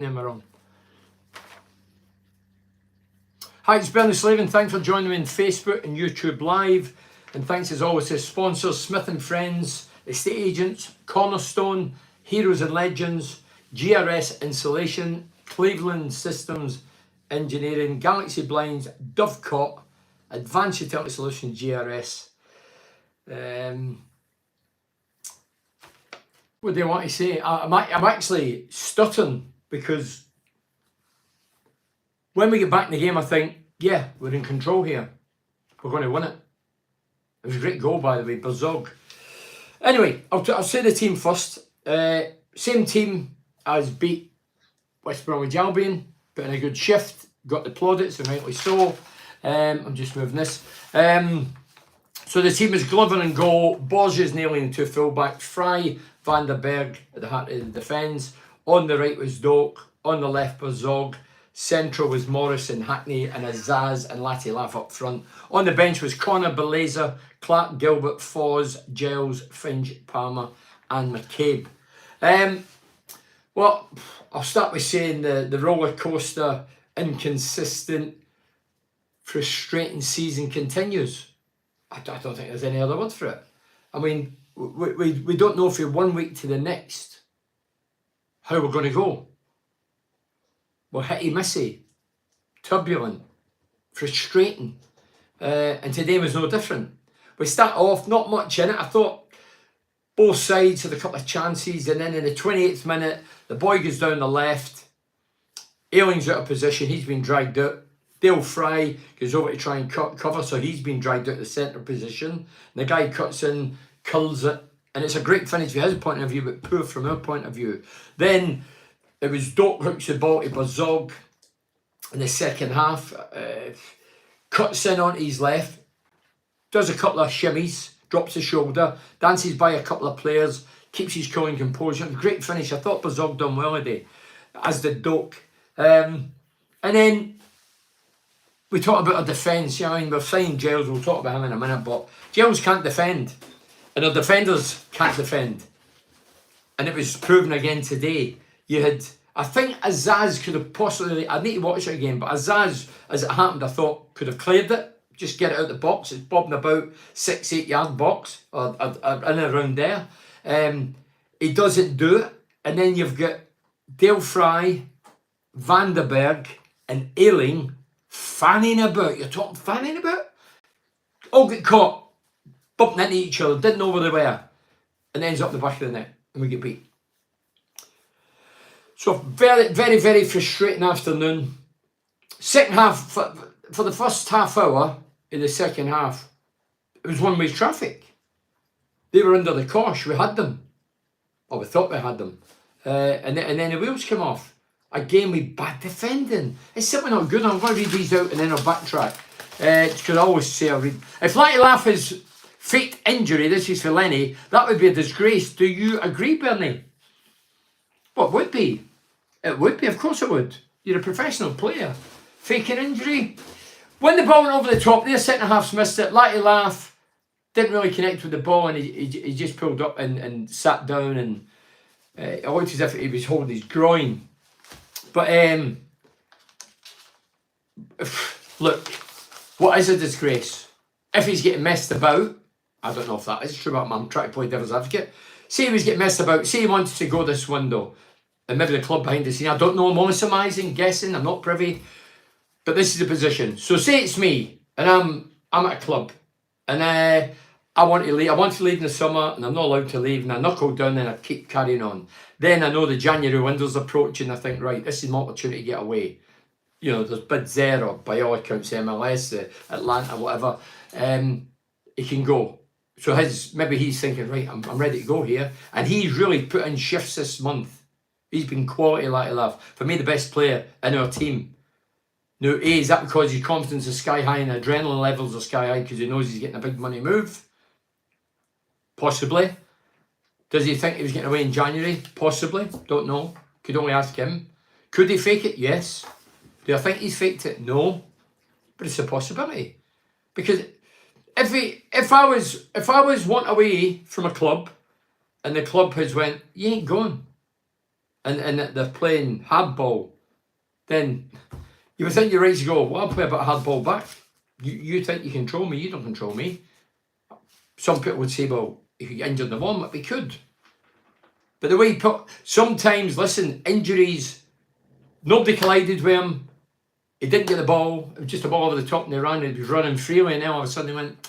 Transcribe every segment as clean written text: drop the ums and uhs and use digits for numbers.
Am I wrong? Hi, it's Bernie Slavin. Thanks for joining me on Facebook and YouTube Live. And thanks as always to sponsors, Smith & Friends, Estate Agents, Cornerstone, Heroes and Legends, GRS Insulation, Cleveland Systems Engineering, Galaxy Blinds, Dovecot, Advanced Utility Solutions, GRS. What do I want to say? I'm actually stuttering because when we get back in the game, I think, yeah, we're in control here. We're going to win it. It was a great goal, by the way, Bazog. Anyway, I'll say the team first. Same team as beat West Bromwich Albion, put in a good shift, got the plaudits, and rightly so. I'm just moving this. So the team is Glover in goal, Borges nailing the two fullbacks, Fry, Van der Berg at the heart of the defence. On the right was Doak, on the left was Zog. Central was Morrison, Hackney and Azaz and Latte Lath up front. On the bench was Connor, Belazer, Clark, Gilbert, Foz, Giles, Finch, Palmer and McCabe. Well, I'll start with saying the roller coaster, inconsistent, frustrating season continues. I don't think there's any other word for it. I mean, we don't know from 1 week to the next how we're going to go. We're hitty-missy, turbulent, frustrating. And today was no different. We start off, not much in it. I thought both sides had a couple of chances, and then in the 28th minute, the boy goes down the left. Ayling's out of position, he's been dragged out. Dale Fry goes over to try and cover, so he's been dragged out the centre position. And the guy cuts in, curls it, and it's a great finish from his point of view, but poor from our point of view. Then it was Doak hooks the ball to Bazog in the second half, cuts in onto his left, does a couple of shimmies, drops the shoulder, dances by a couple of players, keeps his cool and composure. Great finish. I thought Bazog done well today, as did Doak. And then we talk about our defence. I mean, we're signing Giles, we'll talk about him in a minute, but Giles can't defend, and our defenders can't defend. And it was proven again today. You had, I think Azaz could have possibly, I need to watch it again, but Azaz, as it happened, I thought could have cleared it, just get it out the box. It's bobbing about 6-8 yard box, or in and around there. He doesn't do it, and then you've got Dale Fry, Van der Berg, and Ayling fanning about. You're talking fanning about? All get caught, bumping into each other, didn't know where they were, and ends up the back of the net, and we get beat. So very, very, very frustrating afternoon. Second half, for the first half hour in the second half, it was one-way traffic. They were under the cosh. We had them. Or we thought we had them. And then the wheels came off. Again, with bad defending. It's simply not good. I'm going to read these out and then I'll backtrack. Because I always say I'll read. If Latte Lath is faked injury, this is for Lenny, that would be a disgrace. Do you agree, Bernie? Well, it would be. It would be, of course it would. You're a professional player. Faking injury. When the ball went over the top, their centre halves missed it. Latte Lath didn't really connect with the ball, and he just pulled up and sat down, and it looked as if he was holding his groin. But look, what is a disgrace? If he's getting messed about, I don't know if that is true, but I'm trying to play devil's advocate. Say he was getting messed about, say he wanted to go this window, and maybe the club behind the scene, I don't know, I'm only surmising, guessing, I'm not privy, but this is the position. So say it's me, and I'm at a club, and I want to leave. I want to leave in the summer, and I'm not allowed to leave, and I knuckle down and I keep carrying on. Then I know the January window's approaching, I think, right, this is my opportunity to get away. You know, there's bids there, or by all accounts, MLS, Atlanta, whatever. He can go. So maybe he's thinking, right, I'm ready to go here. And he's really put in shifts this month. He's been quality Latte Lath. For me, the best player in our team. Now, is that because his confidence is sky high and adrenaline levels are sky high because he knows he's getting a big money move? Possibly. Does he think he was getting away in January? Possibly. Don't know. Could only ask him. Could he fake it? Yes. Do I think he's faked it? No. But it's a possibility. Because if I was want away from a club and the club has went, you ain't going. and they're playing hardball, then you would think you're right to go, well, I'll play a bit of hardball back. You think you control me, you don't control me. Some people would say, well, if you get injured in the warm-up, we could. But the way he put, sometimes, listen, injuries, nobody collided with him. He didn't get the ball. It was just a ball over the top and he ran. He was running freely and then all of a sudden he went.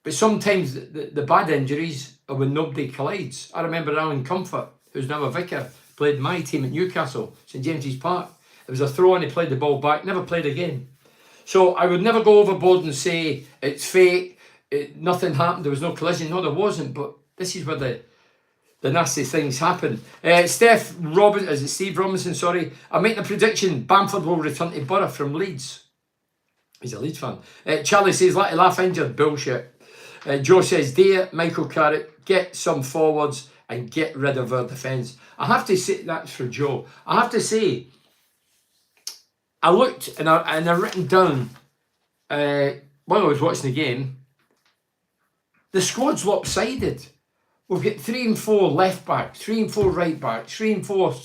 But sometimes the bad injuries are when nobody collides. I remember Alan Comfort, who's now a vicar, played my team at Newcastle, St James's Park. It was a throw and he played the ball back, never played again. So I would never go overboard and say it's fake, nothing happened, there was no collision. No, there wasn't, but this is where the nasty things happen. Steve Robinson, sorry. I'm making a prediction. Bamford will return to Borough from Leeds. He's a Leeds fan. Charlie says, Latte Lath injured. Bullshit. Joe says, dear Michael Carrick, get some forwards and get rid of our defence. I have to say, that's for Joe. I have to say, I looked and I written down, while I was watching the game, the squad's lopsided. We've got 3 and 4 left backs, 3 and 4 right backs, 3 and 4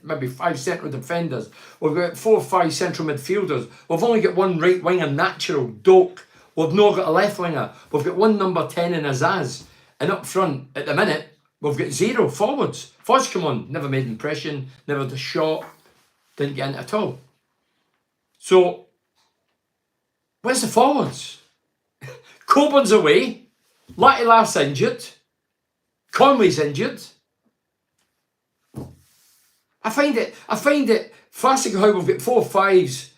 maybe 5 central defenders. We've got 4 or 5 central midfielders. We've only got 1 right winger, natural, Doak. We've not got a left winger. We've got 1 number 10 in Azaz. And up front, at the minute, we've got 0 forwards. Foz come on, never made impression, never had a shot, didn't get in at all. So, where's the forwards? Coburn's away, Latte Lath's injured, Conway's injured. I find it fascinating how we've got 4 5s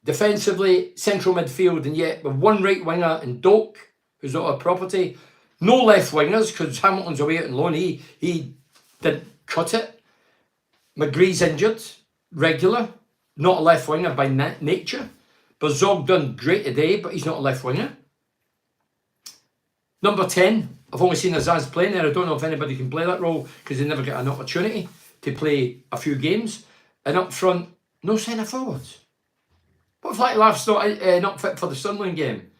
defensively, central midfield, and yet with 1 right winger and Doak, who's not a property. No left wingers because Hamilton's away out on loan. He didn't cut it. McGree's injured, regular, not a left winger by nature. Bazog done great today, but he's not a left winger. Number 10, I've only seen Azaz playing there. I don't know if anybody can play that role because they never get an opportunity to play a few games. And up front, no centre forwards. What if Latte Lath's not fit for the Sunderland game?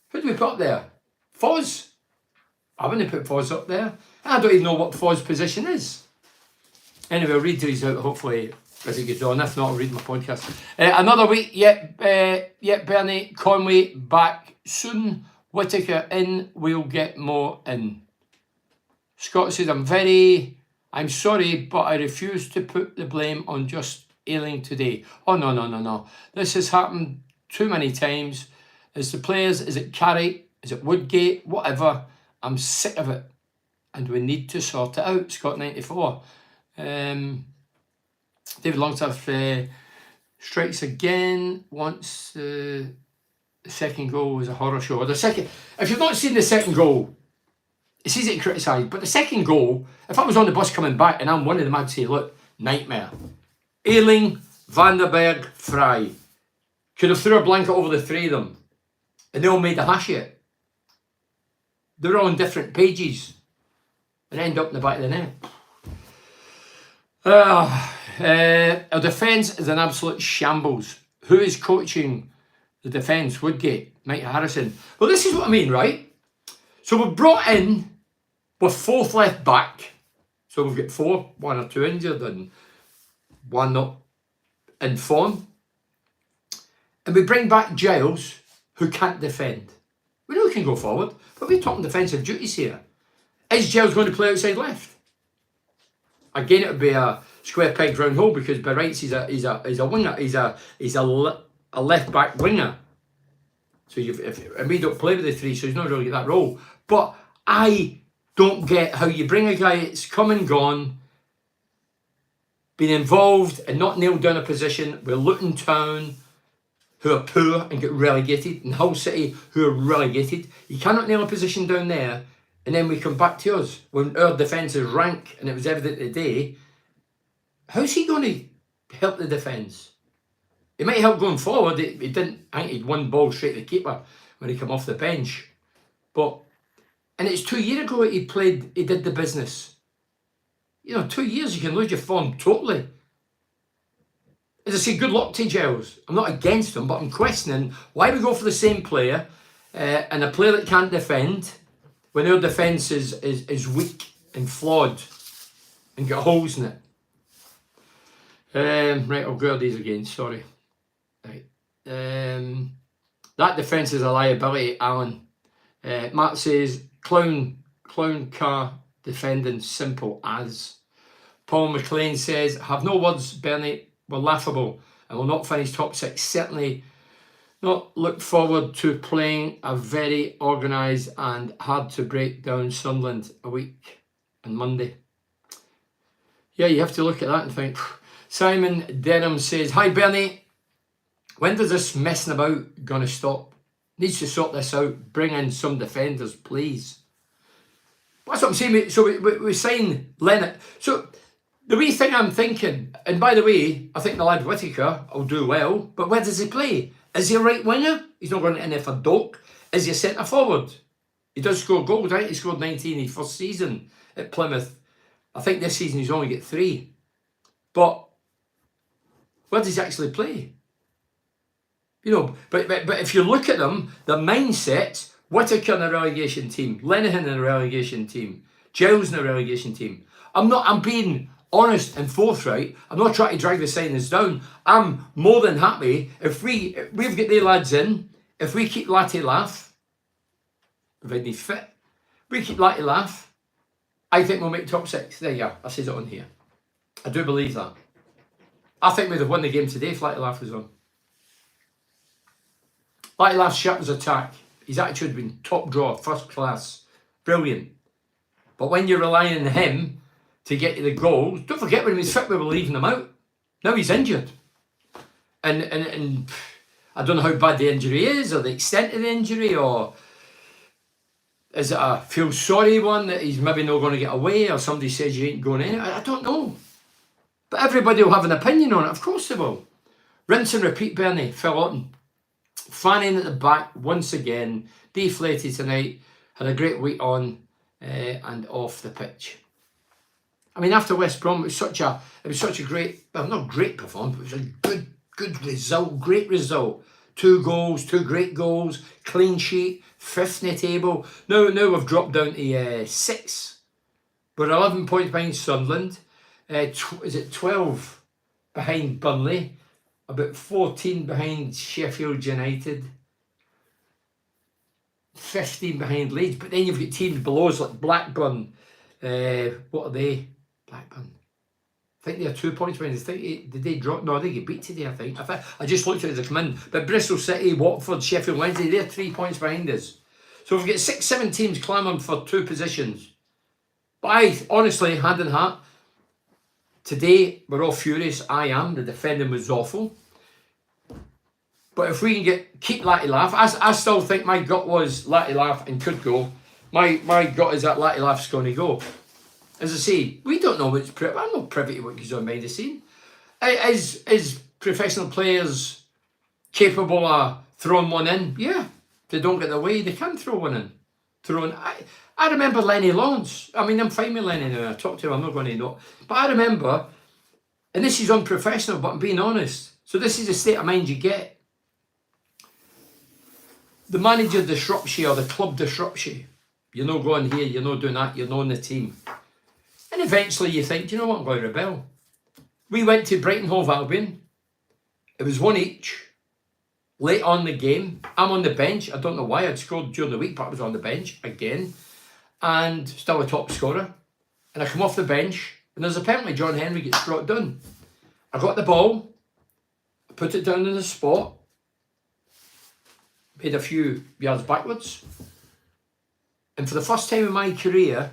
Who do we put up there? Foz? I wouldn't put Foz up there. I don't even know what Foz's position is. Anyway, I'll read these out hopefully as it goes on. If not, I'll read my podcast. Another week, Bernie, Conway back soon. Whittaker in, we'll get more in. Scott says, I'm sorry, but I refuse to put the blame on just Ayling today. Oh, no. This has happened too many times. Is the players, is it Carrick, is it Woodgate, whatever. I'm sick of it. And we need to sort it out. Scott 94. David Longstaff strikes again. Once the second goal was a horror show. If you've not seen the second goal, it's easy to criticise, but the second goal, if I was on the bus coming back and I'm one of them, I'd say, look, nightmare. Ayling, Vanderberg, Fry. Could have threw a blanket over the 3 of them and they all made a hash of it. They were all on different pages and end up in the back of the net. Our defence is an absolute shambles. Who is coaching the defence? Woodgate, Mike Harrison. Well, this is what I mean, right? So we've brought in with 4th left back. So we've got 4, 1 or 2 injured and 1 not in form. And we bring back Giles, who can't defend. We know he can go forward, but we're talking defensive duties here. Is Giles going to play outside left? Again, it would be a square peg round hole because by rights he's a winger. He's a left back winger. So and we don't play with the 3, so he's not really that role. But I don't get how you bring a guy that's come and gone, been involved and not nailed down a position with Luton Town, who are poor and get relegated, and Hull City, who are relegated. You cannot nail a position down there, and then we come back to us when our defence is rank, and it was evident today. How's he going to help the defence? He might help going forward. He didn't. I think he'd 1 ball straight to the keeper when he came off the bench. And it's 2 years ago he did the business. 2 years you can lose your form totally. As I say, good luck to Giles. I'm not against him, but I'm questioning why we go for the same player and a player that can't defend when our defence is weak and flawed. and get holes in it. Right, I'll go these again, sorry. Right. That defence is a liability, Alan. Matt says, clown car defending, simple as. Paul McLean says, have no words, Bernie, we're laughable and will not finish top 6. Certainly not look forward to playing a very organised and hard to break down Sunderland a week on Monday. Yeah, you have to look at that and think. Simon Denham says, hi Bernie, when does this messing about going to stop? Needs to sort this out. Bring in some defenders, please. That's what I'm saying. So we sign Leonard. So the wee thing I'm thinking, and by the way, I think the lad Whittaker will do well, but where does he play? Is he a right winger? He's not going in there for Doak. Is he a centre forward? He does score goals, right? He scored 19 in his first season at Plymouth. I think this season he's only got 3. But where does he actually play? You know, but if you look at them, the mindset, Whittaker in a relegation team, Lenihan in a relegation team, Giles in a relegation team. I'm being honest and forthright. I'm not trying to drag the signings down. I'm more than happy if we've got the lads in, if we keep Latte Lath, if he's fit, we keep Latte Lath, I think we'll make top 6. There you go. I says it on here. I do believe that. I think we'd have won the game today if Latte Lath was on. Latte Lath's sharp attack. His attitude has been top draw, first class, brilliant. But when you're relying on him to get you the goals, don't forget when he was fit we were leaving him out. Now he's injured. And I don't know how bad the injury is or the extent of the injury, or is it a feel sorry one that he's maybe not going to get away, or somebody says you ain't going in? I don't know. But everybody will have an opinion on it. Of course they will. Rinse and repeat, Bernie. Phil Otten. Fanning at the back once again. Deflated tonight. Had a great week on and off the pitch. I mean, after West Brom, it was such a great, well, not great performance, but it was a good result, great result. 2 goals, 2 great goals, clean sheet, 5th in the table. Now we've dropped down to 6. We're 11 points behind Sunderland. Is it 12 behind Burnley? About 14 behind Sheffield United. 15 behind Leeds. But then you've got teams below us like Blackburn. What are they? Blackburn. I think they are 2 points behind. Did they drop? No, they get beat today, I think. I just looked at it as I come in. But Bristol City, Watford, Sheffield Wednesday, they're 3 points behind us. So we've got 6, 7 teams clamouring for 2 positions. But I, honestly, hand in heart, today we're all furious. I am. The defending was awful. But if we can keep Latte Lath, I still think my gut was Latte Lath and could go. My gut is that Latte Lath's going to go. As I say, we don't know what's I'm not privy to what goes on behind the scene. Is professional players capable of throwing one in? Yeah. If they don't get their way, they can throw one in. I remember Lenny Lawrence. I mean, I'm fine with Lenny now. I talk to him, I'm not going to know. But I remember, and this is unprofessional, but I'm being honest. So this is the state of mind you get. The manager disrupts you or the club disrupts you. You're not going here, you're not doing that, you're not on the team. And eventually you think, do you know what, I'm going to rebel. We went to Brighton Hove Albion. It was 1 each. Late on the game. I'm on the bench. I don't know why. I'd scored during the week, but I was on the bench again. And still a top scorer. And I come off the bench. And there's apparently John Henry gets brought down. I got the ball. I put it down on the spot. Made a few yards backwards. And for the first time in my career,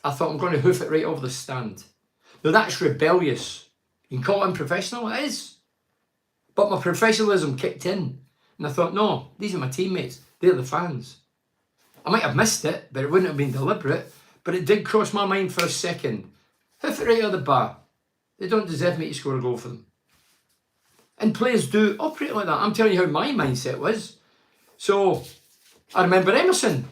I thought I'm going to hoof it right over the stand. Now that's rebellious. You can call it unprofessional, it is. But my professionalism kicked in. And I thought, no, these are my teammates. They're the fans. I might have missed it, but it wouldn't have been deliberate. But it did cross my mind for a second. Hoof it right over the bar. They don't deserve me to score a goal for them. And players do operate like that. I'm telling you how my mindset was. So, I remember Emerson.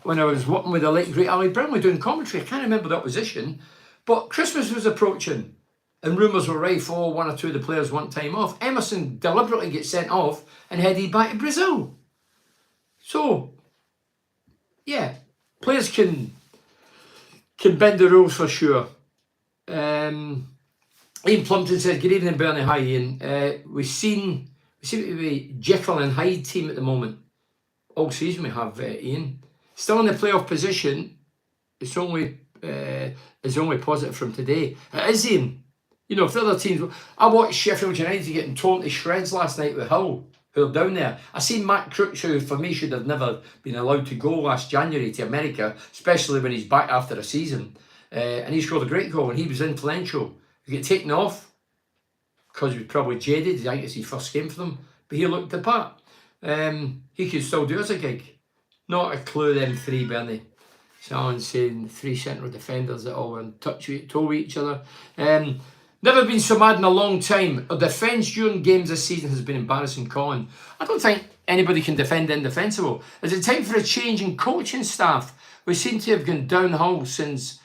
When I was working with the late great Ali Brownlee doing commentary, I can't remember the opposition, but Christmas was approaching and rumours were rife, 1 or 2 of the players want time off. Emerson deliberately gets sent off and headed back to Brazil. So, yeah, players can bend the rules for sure. Ian Plumpton says, good evening, Bernie. Hi, Ian. We seem to be Jekyll and Hyde team at the moment. All season we have, Ian. Still in the playoff position. It's only positive from today. It is, Ian. You know, for other teams, I watched Sheffield United getting torn to shreds last night with Hull, who are down there. I seen Matt Crooks, who for me should have never been allowed to go last January to America, especially when he's back after a season. And he scored a great goal, and he was influential. He get taken off because he was probably jaded. I think it's his first game for them, but he looked the part. He could still do us a gig. Not a clue, them three, Bernie. Someone's saying 3 central defenders that all in touch with each other. Never been so mad in a long time. Our defence during games this season has been embarrassing, Colin. I don't think anybody can defend indefensible. Is it time for a change in coaching staff? We seem to have gone downhill since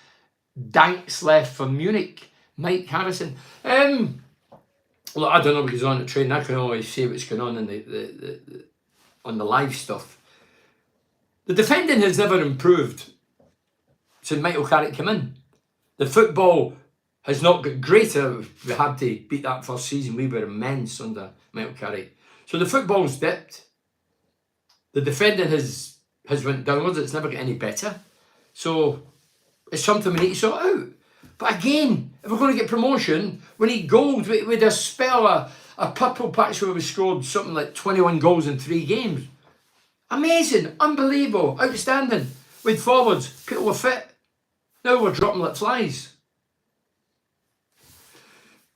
Danks left for Munich. Mike Harrison. Look, I don't know what goes on at training. I can always see what's going on in on the live stuff. The defending has never improved since Michael Carrick came in. The football has not got greater. We had to beat that first season. We were immense under Michael Carrick. So the football's dipped. The defending has went downwards. It's never got any better. So it's something we need to sort out. But again, if we're going to get promotion, we need goals. With a spell, a purple patch where we scored something like 21 goals in 3 games. Amazing, unbelievable, outstanding. With forwards, people were fit. Now we're dropping like flies.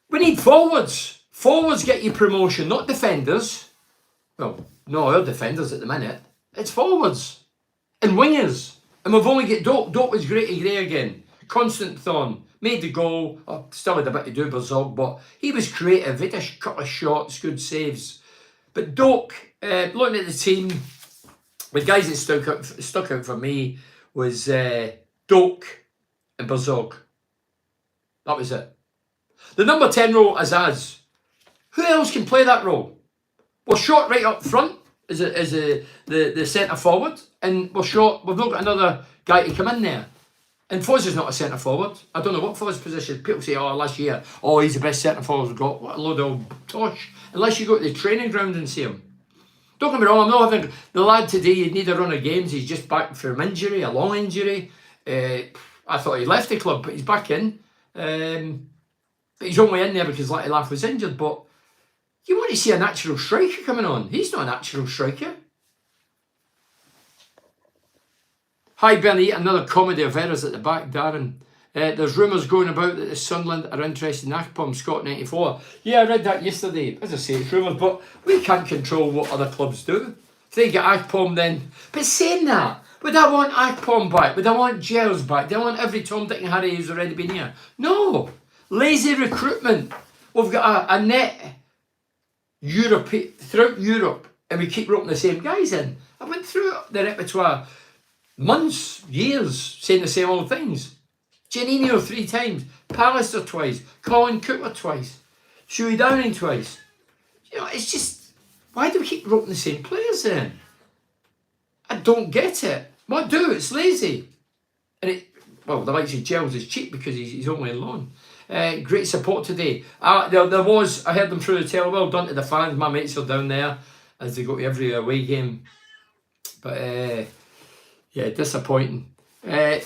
We need forwards. Forwards get you promotion, not defenders. Well, no, our defenders at the minute. It's forwards and wingers. And we've only got Doak. Doak was great to Gray again. Constant Thorn. Made the goal. Still had a bit to do with Zog, but he was creative. He had a couple of shots, good saves. But Doak, looking at the team, the guys that stuck out for me was Doak and Bazog. That was it. The number 10 role is us. Who else can play that role? We're short right up front as the centre forward, and we're short. We've not got another guy to come in there. And Foz is not a centre forward. I don't know what Foz's position. People say, oh, last year, oh, he's the best centre forward we've got. What a load of tosh. Unless you go to the training ground and see him. Don't get me wrong, I'm not having the lad today. You'd need a run of games. He's just back from injury, a long injury. I thought he left the club, but he's back in. But he's only in there because Latte Lath was injured. But you want to see a natural striker coming on. He's not a natural striker. Hi Bernie, another comedy of errors at the back, Darren. There's rumours going about that the Sunderland are interested in Akpom, Scott 94. Yeah, I read that yesterday. As I say, it's rumours, but we can't control what other clubs do. If they get Akpom then... But saying that, would I want Akpom back? Would I want Giles back? Do I want every Tom, Dick and Harry who's already been here? No. Lazy recruitment. We've got a net throughout Europe, and we keep roping the same guys in. I went through the repertoire months, years, saying the same old things. Janino 3 times, Pallister twice, Colin Cooper twice, Shuey Downing twice. You know, it's just, why do we keep roping the same players in? I don't get it. What do? It's lazy. And the likes of Giles is cheap because he's only on loan. Great support today. There was, I heard them through the tail. Well done to the fans. My mates are down there as they go to every away game. But yeah, disappointing.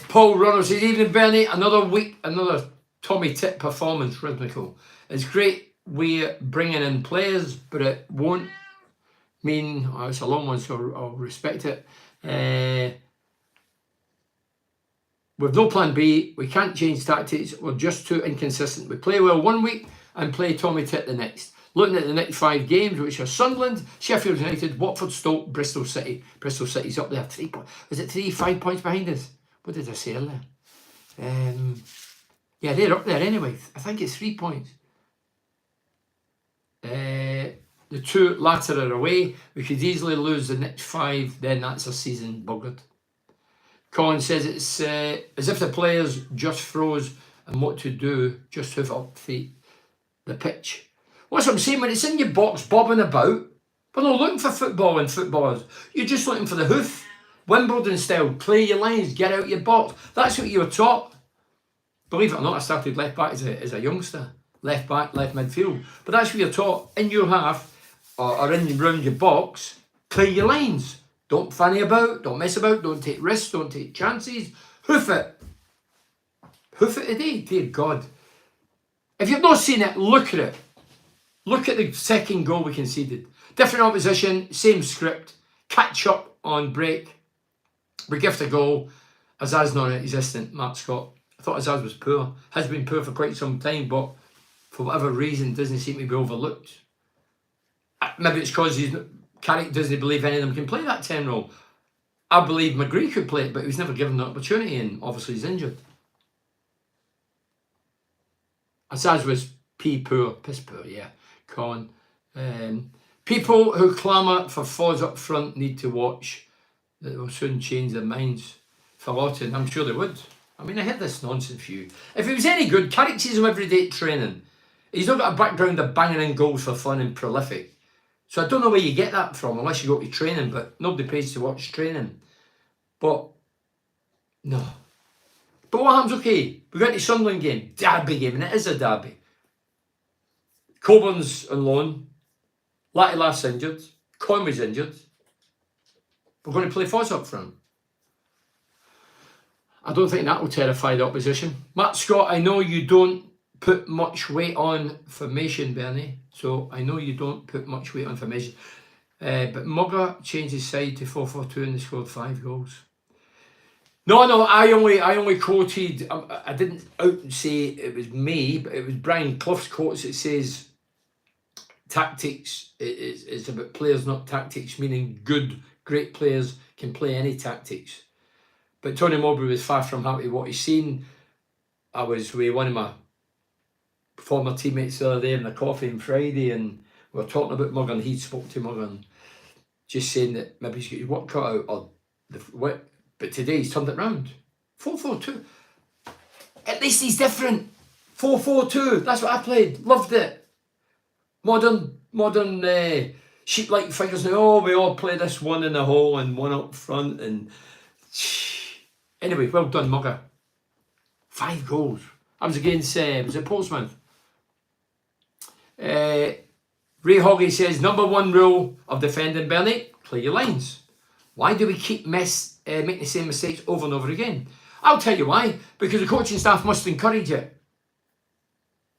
Paul Runner says, evening Bernie, another week, another Tommy Tit performance, rhythmical. It's great we're bringing in players, but it won't mean, it's a long one, so I'll respect it. With no plan B, we can't change tactics, we're just too inconsistent. We play well one week and play Tommy Tit the next. Looking at the next 5 games, which are Sunderland, Sheffield United, Watford, Stoke, Bristol City. Bristol City's up there, 3 points. Was it 5 points behind us? What did I say earlier? Yeah, they're up there anyway. I think it's 3 points. The 2 latter are away. We could easily lose the next 5, then that's a season buggered. Colin says it's as if the players just froze and what to do, just hoof up the pitch. What's what I'm saying, when it's in your box bobbing about, we're not looking for football and footballers. You're just looking for the hoof. Wimbledon style, play your lines, get out your box. That's what you were taught. Believe it or not, I started left back as a youngster. Left back, left midfield. But that's what you're taught in your half or in around your box. Play your lines. Don't fanny about. Don't mess about. Don't take risks. Don't take chances. Hoof it. Hoof it today. Dear God. If you've not seen it, look at it. Look at the second goal we conceded. Different opposition, same script. Catch up on break. We gift a goal. Azaz non-existent, Mark Scott. I thought Azaz was poor. Has been poor for quite some time, but for whatever reason doesn't seem to be overlooked. Maybe it's because Carrick doesn't believe any of them can play that 10 role. I believe McGree could play it, but he was never given the opportunity, and obviously he's injured. Azaz was piss poor, yeah. Con. People who clamour for Foz up front need to watch. That will soon change their minds. For Lawton, I'm sure they would. I mean, I heard this nonsense for you. If he was any good, Carrick sees him every day at training. He's not got a background of banging in goals for fun and prolific. So I don't know where you get that from unless you go to training, but nobody pays to watch training. But, no. But what happens, okay, we got the Sunderland game, derby game, and it is a derby. Coburn's on loan, Latte Lath's injured, Conway's injured. We're going to play Foz up front. I don't think that will terrify the opposition. Matt Scott, I know you don't put much weight on formation, Bernie. So I know you don't put much weight on formation. But Mugger changed his side to 4-4-2 and they scored 5 goals. No, I only quoted, I didn't out and say it was me, but it was Brian Clough's quotes that says tactics is about players, not tactics, meaning good, great players can play any tactics. But Tony Mowbray was far from happy with what he's seen. I was with one of my former teammates the other day in a coffee on Friday, and we were talking about Mugger, and he spoke to Mugger and just saying that maybe he's got his work cut out, or but today he's turned it round. 4-4-2. At least he's different. 4-4-2. That's what I played. Loved it. Modern sheep-like figures now. Oh, we all play this one in the hole and one up front. And anyway, well done, Mugger. 5 goals. I was against, was it Portsmouth? Ray Hoggy says, number 1 rule of defending, Bernie, play your lines. Why do we keep making the same mistakes over and over again? I'll tell you why. Because the coaching staff must encourage it.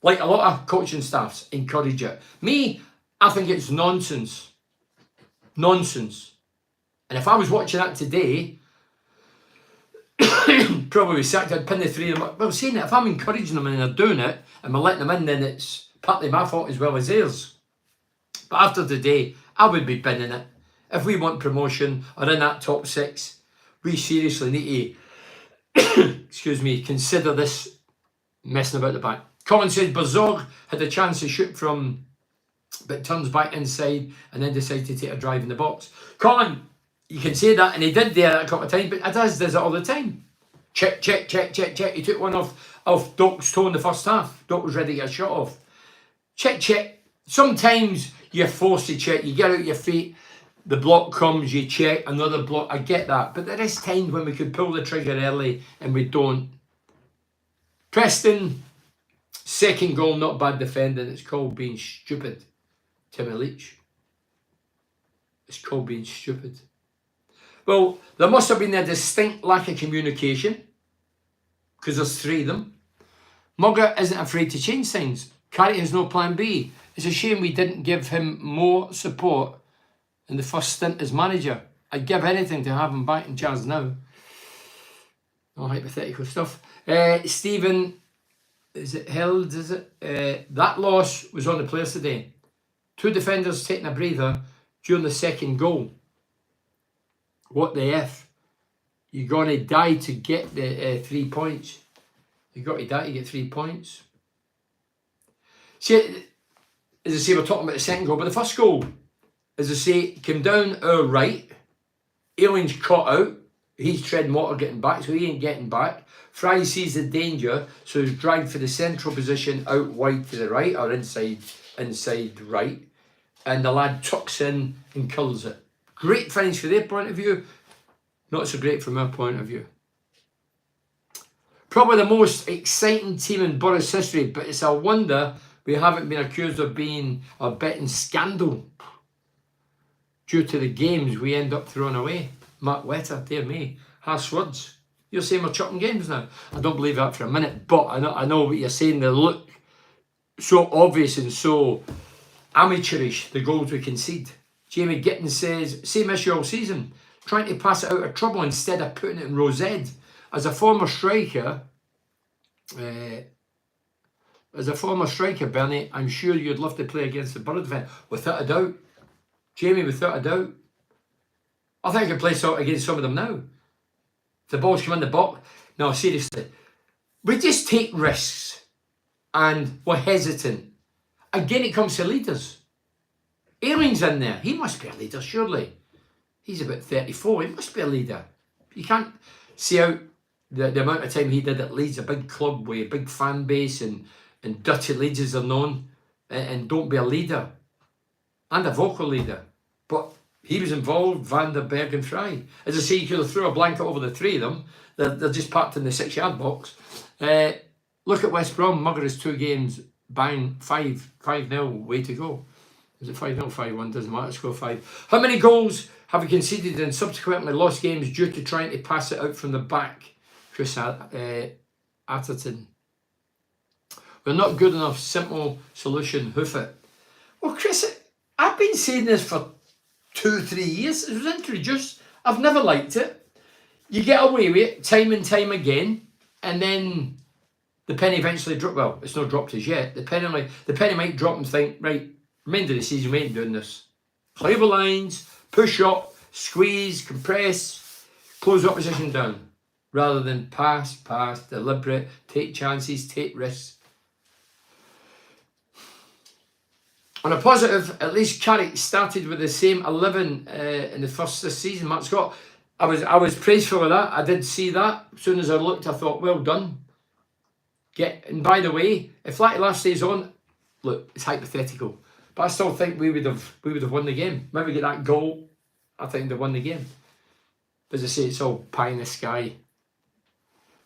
Like a lot of coaching staffs encourage it. Me, I think it's nonsense. Nonsense. And if I was watching that today, probably sacked, I'd pin the 3 of them. Well, saying that, if I'm encouraging them and they're doing it, and we're letting them in, then it's partly my fault as well as theirs. But after today, I would be binning it. If we want promotion or in that top 6, we seriously need to, excuse me, consider this messing about the back. Colin says Berzog had a chance to shoot from, but turns back inside and then decides to take a drive in the box. Colin, you can say that, and he did there a couple of times, but it does it all the time. Check. He took one off Doc's toe in the first half. Doc was ready to get a shot off. Check. Sometimes you're forced to check. You get out your feet, the block comes, you check, another block. I get that. But there is times when we could pull the trigger early and we don't. Preston, second goal, not bad defending. It's called being stupid. Timmy Leach. It's called being stupid. Well, there must have been a distinct lack of communication because there's 3 of them. Mugger isn't afraid to change things. Carrick has no plan B. It's a shame we didn't give him more support in the first stint as manager. I'd give anything to have him back in charge now. No hypothetical stuff. Stephen, is it held? Is it? That loss was on the players today. 2 defenders taking a breather during the second goal. What the F? You're going to die to get the 3 points. You've got to die to get 3 points. See, as I say, we're talking about the second goal, but the first goal, as I say, came down our right. Ailing's caught out. He's treading water getting back, so he ain't getting back. Fry sees the danger, so he's dragged for the central position out wide to the right, or inside right. And the lad tucks in and kills it. Great finish for their point of view. Not so great from our point of view. Probably the most exciting team in Borough's history, but it's a wonder we haven't been accused of being a betting scandal due to the games we end up throwing away. Mark Wetter, dear me, harsh words. You're saying we're chopping games now. I don't believe that for a minute, but I know what you're saying. They look so obvious and so amateurish, the goals we concede. Jamie Gitton says, same issue all season, trying to pass it out of trouble instead of putting it in row Z. As a former striker, Bernie, I'm sure you'd love to play against the Borough defence. Without a doubt. Jamie, without a doubt. I think I could play against some of them now. If the balls come in the box. No, seriously. We just take risks and we're hesitant. Again, it comes to leaders. Ailing's in there. He must be a leader, surely. He's about 34. He must be a leader. You can't see out the amount of time he did at Leeds, a big club with a big fan base and dirty Leeds as they're known, and don't be a leader. And a vocal leader. But he was involved, Van der Berg and Fry. As I say, you could have thrown a blanket over the three of them. They're just parked in the 6-yard box. Look at West Brom. Mugger has 2 games, bang, 5-0, way to go. Is it 5-0, 5-1? Doesn't matter, score 5. How many goals have we conceded and subsequently lost games due to trying to pass it out from the back? Chris Atherton. We're not good enough. Simple solution. Hoof it. Well, Chris, I've been saying this for 2-3 years. It was introduced. I've never liked it. You get away with it time and time again, and then the penny eventually drops. Well, it's not dropped as yet. The penny might drop and think, right, remainder of the season we ain't doing this. Play the lines, push up, squeeze, compress, close the opposition down. Rather than pass, deliberate, take chances, take risks. On a positive, at least Carrick started with the same 11 in the first this season. Matt Scott, I was praised for that. I did see that. As soon as I looked, I thought, well done. And by the way, if Latte Lath stays on, look, it's hypothetical, but I still think we would have won the game. Maybe get that goal, I think they won the game. As I say, it's all pie in the sky.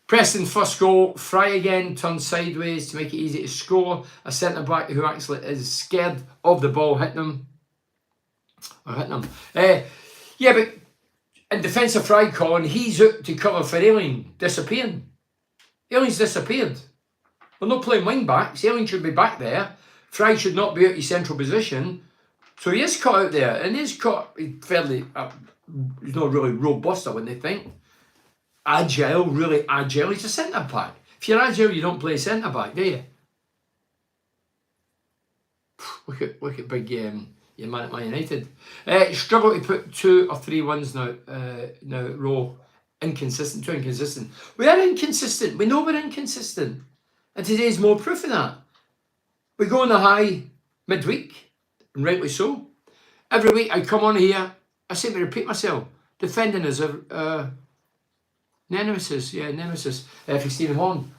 Preston first goal, Fry again, turned sideways to make it easy to score. A centre-back who actually is scared of the ball hitting him. Yeah, but in defence of Fry, Colin, he's out to cover for Ailing, disappearing. Ailing's disappeared. We're not playing wing-backs. Ailing should be back there. Fry should not be out his central position. So he is caught out there, and he's caught fairly... he's not really robust, I wouldn't think. Agile, really agile. He's a centre-back. If you're agile, you don't play centre-back, do you? Look at big your man at Man United. Struggle to put 2 or 3 wins now row. Inconsistent, too inconsistent. We are inconsistent. We know we're inconsistent. And today's more proof of that. We go on the high midweek, and rightly so. Every week I come on here, I seem to repeat myself, defending us nemesis for Stephen Horn.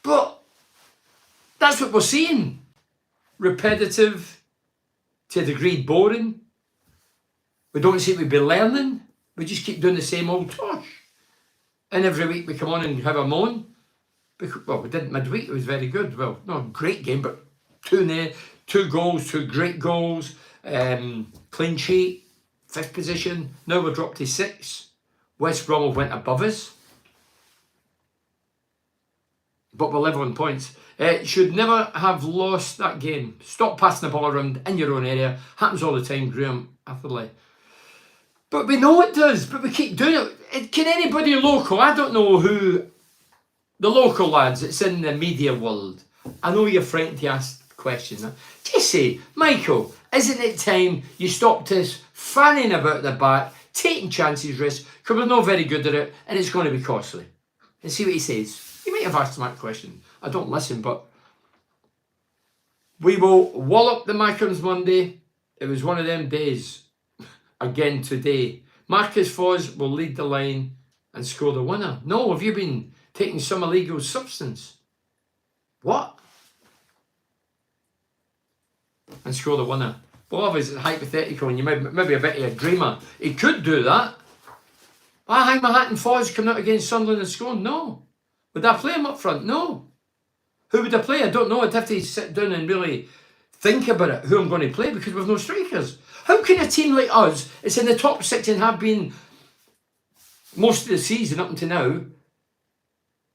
But that's what we're seeing. Repetitive, to a degree boring. We don't seem to be learning. We just keep doing the same old tosh. And every week we come on and have a moan. Well, we did midweek, it was very good. Well, not a great game, but 2 goals, 2 great goals. Clean sheet, 5th position. Now we're dropped to 6. West Brom went above us. But we're level on points. Should never have lost that game. Stop passing the ball around in your own area. Happens all the time, Graham Atherley. But we know it does, but we keep doing it. Can anybody local, I don't know who, the local lads that's in the media world, I know you're frightened to ask questions. Just say, Michael, isn't it time you stopped us fanning about the back, taking chances, risks, because we're not very good at it, and it's going to be costly. And see what he says. You might have asked him that question. I don't listen, but we will wallop the Macrons Monday. It was one of them days. Again today. Marcus Foz will lead the line and score the winner. No, have you been taking some illegal substance? What? And score the winner. Well, obviously it's hypothetical and you maybe a bit of a dreamer. He could do that. I hang my hat and Foz coming out against Sunderland and scoring? No. Would I play him up front? No. Who would I play? I don't know. I'd have to sit down and really think about it, who I'm going to play, because we've no strikers. How can a team like us, it's in the top 6 and have been most of the season up until now,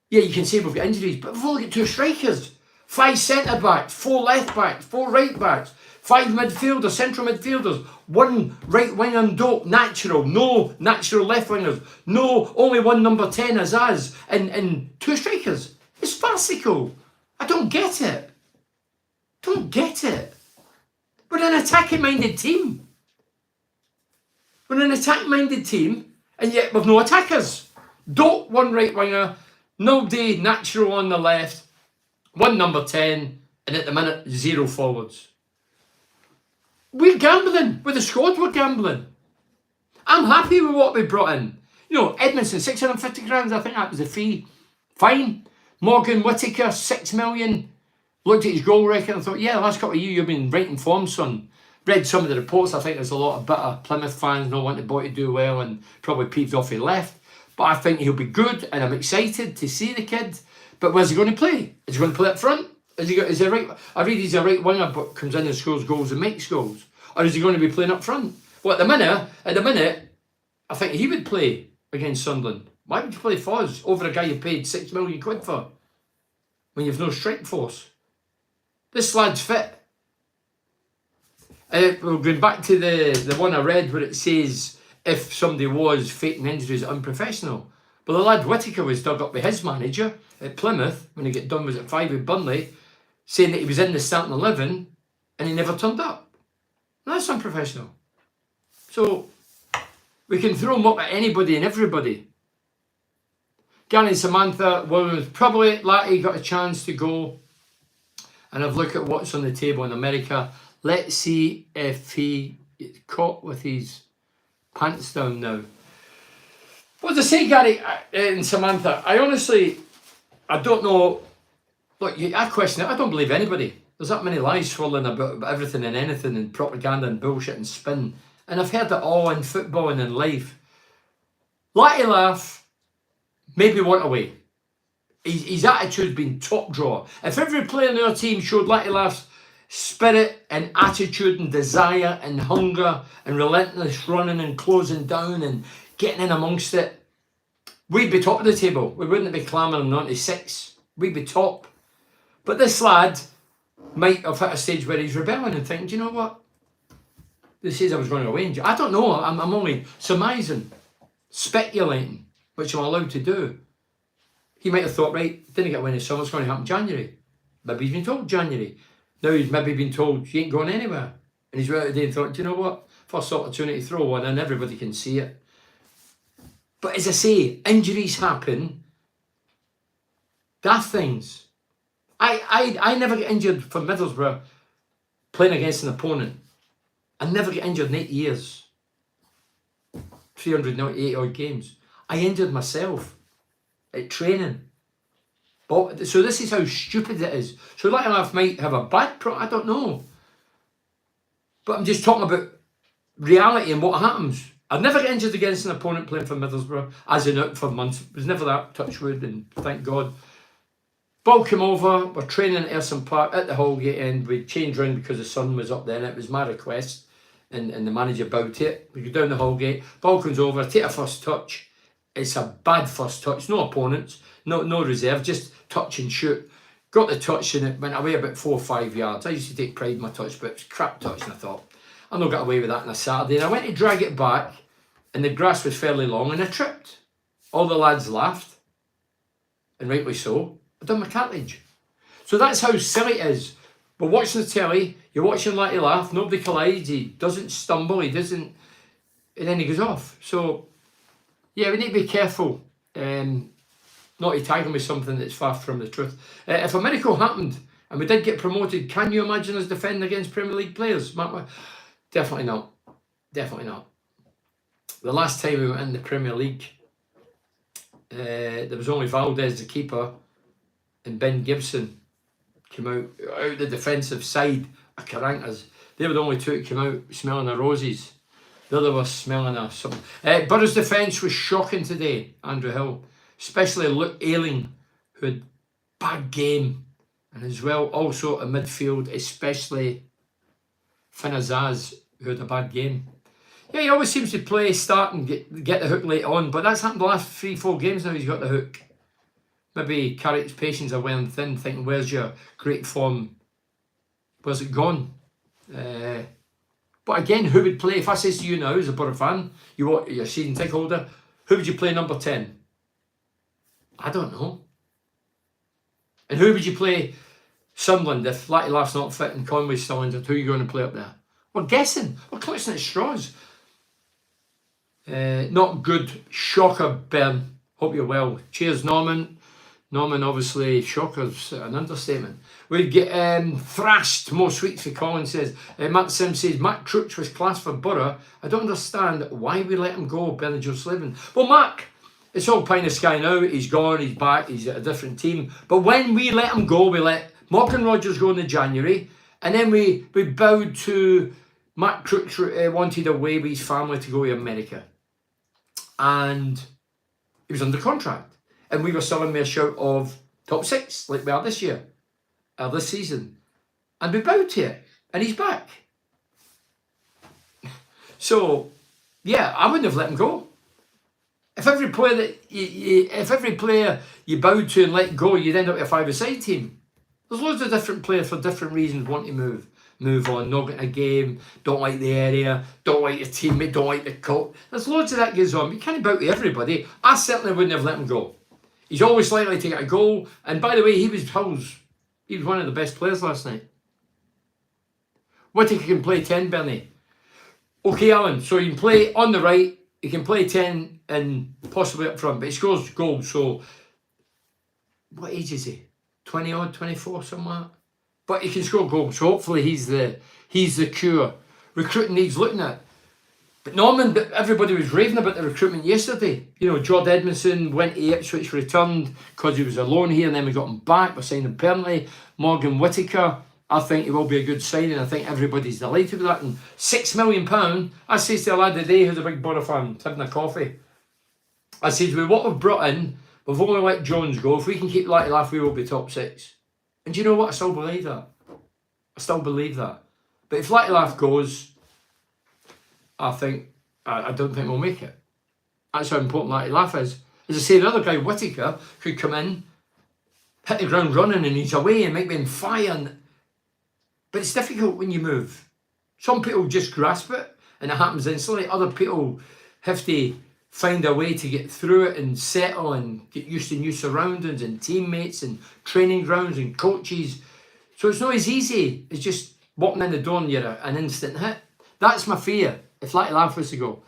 yeah, you can say we've got injuries, but we've only got 2 strikers, 5 centre-backs, 4 left-backs, 4 right-backs, 5 midfielders, central midfielders, 1 right winger and dope, natural, no natural left wingers, no, only 1 number 10 as us, and 2 strikers. It's farcical. I don't get it. Don't get it. We're an attacking-minded team. We're an attack-minded team, and yet we've no attackers. Dope, 1 right winger, nobody natural on the left, 1 number 10, and at the minute, 0 forwards. We're gambling. With the squad, we're gambling. I'm happy with what we brought in. You know, Edmondson, 650 grand, I think that was the fee. Fine. Morgan Whittaker, 6 million. Looked at his goal record and thought, yeah, the last couple of years you've been right in form, son. Read some of the reports. I think there's a lot of bitter Plymouth fans not wanting the boy to do well and probably peeved off he left. But I think he'll be good and I'm excited to see the kid. But where's he going to play? Is he going to play up front? Is he right? I read he's a right winger but comes in and scores goals and makes goals. Or is he going to be playing up front? Well, at the minute, I think he would play against Sunderland. Why would you play Foz over a guy you paid £6 million for when you've no strike force? This lad's fit. We're going back to the one I read where it says if somebody was faking injuries, unprofessional. But the lad Whittaker was dug up with his manager at Plymouth when he got done was at 5 with Burnley, saying that he was in the starting 11 and he never turned up. Now, that's unprofessional. So we can throw them up at anybody and everybody. Gary and Samantha Williams, probably Latte got a chance to go. And I've looked at what's on the table in America. Let's see if he gets caught with his pants down now. What does I say, Gary and Samantha? I don't know. Look, I question it. I don't believe anybody. There's that many lies swirling about everything and anything and propaganda and bullshit and spin. And I've heard it all in football and in life. Latte Lath, maybe went away. His attitude's been top drawer. If every player in our team showed Latte Lath's spirit and attitude and desire and hunger and relentless running and closing down and getting in amongst it, we'd be top of the table. We wouldn't be clambering on to 6. We'd be top. But this lad might have hit a stage where he's rebelling and thinking, do you know what? This says I was running away. I don't know. I'm only surmising, speculating, which I'm allowed to do. He might have thought, right, didn't get a win this summer, it's going to happen January. Maybe he's been told January. Now he's maybe been told he ain't going anywhere. And he's out today and thought, do you know what? First opportunity to throw one and everybody can see it. But as I say, injuries happen. Daft things. I never get injured for Middlesbrough playing against an opponent. I never get injured in 8 years. 398 odd games. I injured myself at training. But, so this is how stupid it is. So Latte Lath might have a bad I don't know. But I'm just talking about reality and what happens. I've never get injured against an opponent playing for Middlesbrough, as in out for months. It was never that, touch wood, and thank God. Ball came over, we're training at Erson Park at the Holgate end. We changed round because the sun was up there and it was my request. And the manager bowed to it. We go down the Holgate, ball comes over, take a first touch. It's a bad first touch, no opponents, no reserve, just touch and shoot. Got the touch and it went away about 4 or 5 yards. I used to take pride in my touch, but it was crap touch and I thought, I'll not get away with that on a Saturday. And I went to drag it back and the grass was fairly long and I tripped. All the lads laughed, and rightly so. I done my cartilage. So that's how silly it is. We're watching the telly, you're watching Latte Lath, nobody collides, he doesn't stumble, he doesn't, and then he goes off. So, yeah, we need to be careful not to tag him with something that's far from the truth. If a miracle happened and we did get promoted, can you imagine us defending against Premier League players? Definitely not. Definitely not. The last time we went in the Premier League, there was only Valdez, the keeper, and Ben Gibson came out the defensive side of Carankas. They were the only two that came out smelling the roses. The other was smelling of something. Borough's defence was shocking today, Andrew Hill. Especially Luke Ayling, who had bad game. And as well, also in midfield, especially Finazaz, who had a bad game. Yeah, he always seems to play, start and get the hook late on, but that's happened the last 3-4 games now he's got the hook. Maybe Carrick's patience are wearing thin, thinking, where's your great form? Where's it gone? But again, who would play? If I says to you now, as a Borough fan, you're a season ticket holder, who would you play number 10? I don't know. And who would you play Sunderland if Latte Lath's not fit and Conway's still injured? Who are you going to play up there? We're guessing. We're clutching at straws. Not good. Shocker, Ben. Hope you're well. Cheers, Norman. Norman, obviously, shocker's an understatement. We'd get thrashed. More sweets for Colin says. Matt Sim says, Matt Crooch was class for Borough. I don't understand why we let him go, Bernard Joe Slavin. Well, Mac, it's all pie in the sky now. He's gone, he's back, he's at a different team. But when we let him go, we let Morgan Rogers go in January. And then we bowed to Matt Crooch wanted away with his family to go to America. And he was under contract. And we were still in a shout of top 6, like we are this year, or this season. And we bowed to it. And he's back. So, yeah, I wouldn't have let him go. If every player you bowed to and let go, you'd end up with a 5-a-side team. There's loads of different players for different reasons want to move on, not getting a game, don't like the area, don't like your teammate, don't like the coach. There's loads of that goes on. You can't bow to everybody. I certainly wouldn't have let him go. He's always likely to get a goal. And by the way, he was one of the best players last night. Whittaker can play 10, Bernie. Okay, Alan, so you can play on the right, he can play 10 and possibly up front, but he scores goals. So, what age is he? 20 odd, 24, something like that. But he can score goals, so hopefully he's the cure. Recruiting needs looking at. But Norman, everybody was raving about the recruitment yesterday. You know, Jord Edmondson went to Ipswich, returned because he was alone here, and then we got him back. We're signing him permanently. Morgan Whittaker, I think he will be a good signing. I think everybody's delighted with that. And £6 million, I says to a lad today who's a big Borough fan, having a coffee. I says, with what we've brought in, we've only let Jones go. If we can keep Latte Lath, we will be top 6. And do you know what? I still believe that. I still believe that. But if Latte Lath goes, I don't think we'll make it. That's how important Latte Lath is. As I say, the other guy, Whittaker, could come in, hit the ground running, and he's away and make me fire. But it's difficult when you move. Some people just grasp it and it happens instantly. Other people have to find a way to get through it and settle and get used to new surroundings and teammates and training grounds and coaches. So it's not as easy as just walking in the door and you're an instant hit. That's my fear if Latte Lath was to go.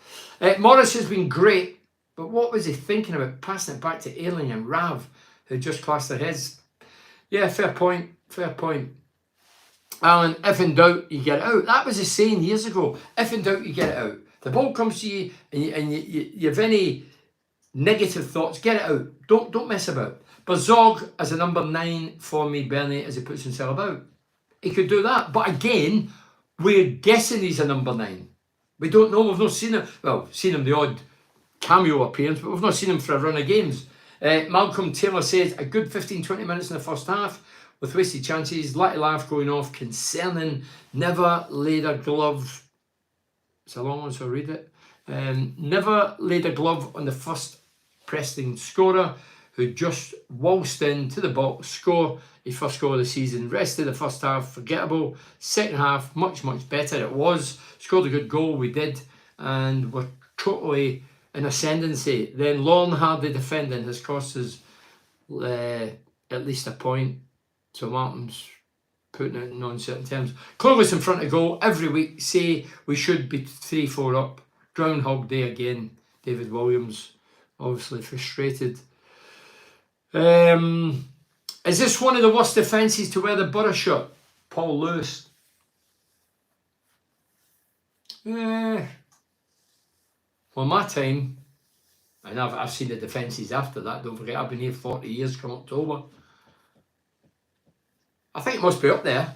Morris has been great, but what was he thinking about passing it back to Ayling and Rav, who just classed their heads? Yeah, fair point, fair point. Alan, if in doubt, you get it out. That was a saying years ago. If in doubt, you get it out. The ball comes to you and you have any negative thoughts, get it out. Don't mess about. But Zog as a number 9 for me, Bernie, as he puts himself about. He could do that. But again, we're guessing he's a number 9. We don't know. We've not seen him. Well, seen him the odd cameo appearance, but we've not seen him for a run of games. Malcolm Taylor says a good 15-20 minutes in the first half with wasted chances. Latte Lath going off concerning. Never laid a glove. It's a long one, so I'll read it. Never laid a glove on the first Preston scorer who just waltzed into the box, score his first goal of the season. Rest of the first half, forgettable. Second half, much, much better. It was. Scored a good goal, we did. And we're totally in ascendancy. Then Lorne Hardy defending has cost us at least a point. So Martin's putting it in uncertain terms. Clovis in front of goal every week. Say we should be 3-4 up. Groundhog Day again. David Williams, obviously frustrated. Is this one of the worst defences to wear the Borough shirt? Paul Lewis. Well, my time, and I've seen the defences after that. Don't forget, I've been here 40 years come October. I think it must be up there.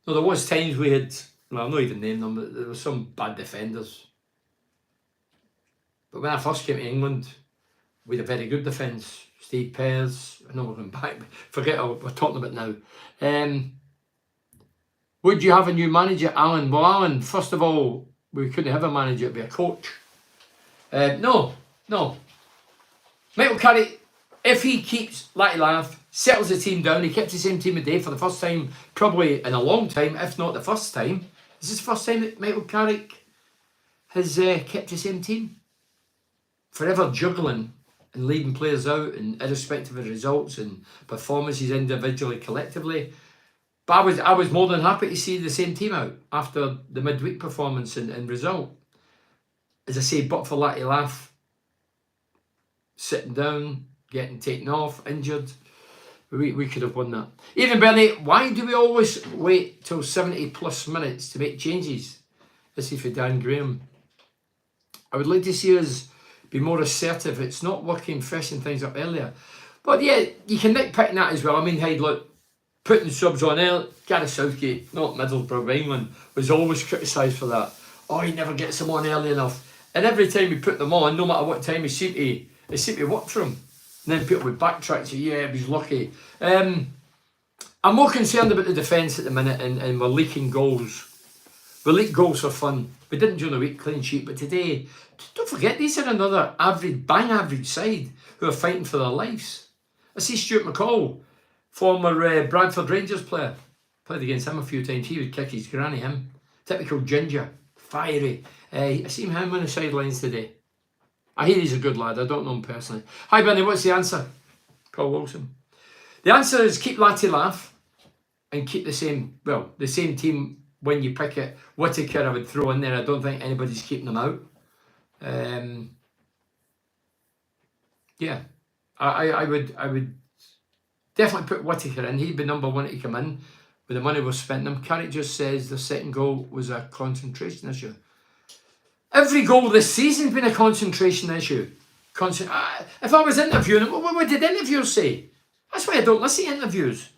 No, there was times we had Well, I'll not even name them, but there were some bad defenders. But when I first came to England, we had a very good defence. Steve Pears, I know we're going back, forget what we're talking about now. Would you have a new manager, Alan? Well, Alan, first of all, we couldn't have a manager, it'd be a coach. No. Michael Carrick, if he keeps Latte Lath, settles the team down, he kept the same team a day for the first time, probably in a long time, if not the first time. Is this the first time that Michael Carrick has kept the same team? Forever juggling and leaving players out, and irrespective of results and performances individually, collectively. But I was more than happy to see the same team out after the midweek performance and result. As I say, but for Latte Lath sitting down, getting taken off, injured, we could have won that. Even Bernie, why do we always wait till 70 plus minutes to make changes? This is for Dan Graham. I would like to see us be more assertive. It's not working, freshen things up earlier. But yeah, you can nitpick that as well. I mean, hey, look, putting subs on early, Gareth Southgate, not Middlesbrough28, was always criticised for that. Oh, he never gets them on early enough. And every time we put them on, no matter what time, it seemed to work for him. And then people would backtrack and say, yeah, he was lucky. I'm more concerned about the defence at the minute, and we're leaking goals. We leak goals for fun. We didn't during the week, clean sheet, but today, don't forget, these are another average side who are fighting for their lives. I see Stuart McCall, former Bradford Rangers player, played against him a few times. He would kick his granny, him. Typical ginger, fiery. I seen him on the sidelines today. I hear he's a good lad. I don't know him personally. Hi, Benny, what's the answer? Paul Wilson. The answer is keep Latte Lath and keep the same team when you pick it. Whittaker I would throw in there. I don't think anybody's keeping them out. Yeah, I would definitely put Whittaker in. He'd be number one to come in with the money we're spending him. Carrick just says the second goal was a concentration issue. Every goal this season's been a concentration issue. If I was interviewing him, what did interviewers say? That's why I don't listen to interviews.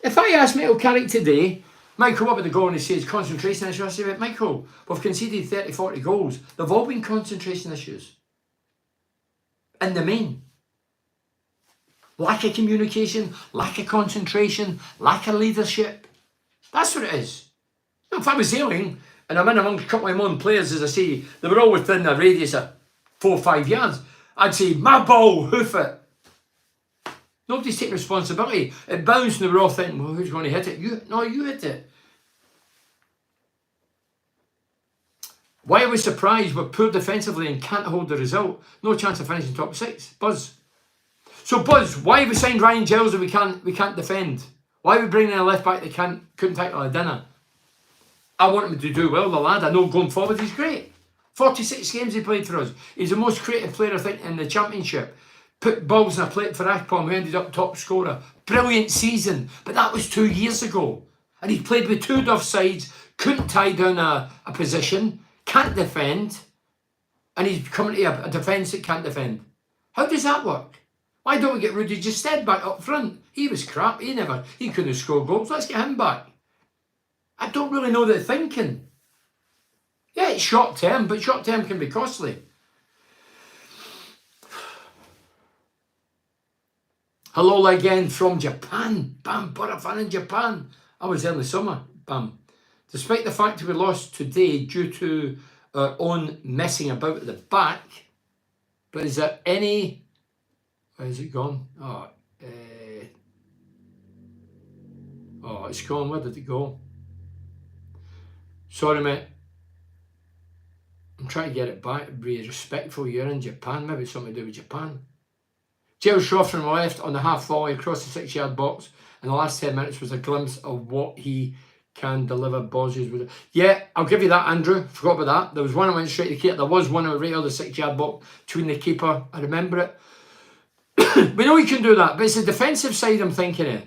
If I asked Michael Carrick today, Michael, what would the goal? And he says concentration issue. I say, right, Michael, we've conceded 30, 40 goals. They've all been concentration issues. In the main. Lack of communication, lack of concentration, lack of leadership. That's what it is. Now, if I was ailing and I'm in among a couple of my own players, as I say, they were all within a radius of 4 or 5 yards, I'd say, my ball, hoof it. Nobody's taking responsibility. It bounced and they were all thinking, well, who's going to hit it? You hit it. Why are we surprised we're poor defensively and can't hold the result? No chance of finishing top 6. Buzz. So Buzz, why have we signed Ryan Giles if we can't defend? Why are we bringing in a left back that couldn't tackle a dinner? I want him to do well, the lad. I know going forward he's great. 46 games he played for us. He's the most creative player, I think, in the Championship. Put balls in a plate for Akpom, who ended up top scorer. Brilliant season, but that was 2 years ago. And he played with 2 Duff sides, couldn't tie down a position, can't defend, and he's coming to a defence that can't defend. How does that work? Why don't we get Rudy Gestede back up front? He was crap, he couldn't score goals. Let's get him back. I don't really know the thinking. Yeah, it's short term, but short term can be costly. Hello again from Japan. Bam, but a fan in Japan. I was there in the summer. Bam. Despite the fact we lost today due to our own messing about at the back, but is there any... Where has it gone? Oh, it's gone. Where did it go? Sorry, mate. I'm trying to get it back. Be respectful. You're in Japan. Maybe it's something to do with Japan. Gerald Shaw from the left on the half volley across the 6-yard box. And the last 10 minutes was a glimpse of what he can deliver. Bosses with it. Yeah, I'll give you that, Andrew. Forgot about that. There was one that went straight to the keeper. There was one right on the 6-yard box between the keeper. I remember it. We know he can do that, but it's the defensive side I'm thinking of.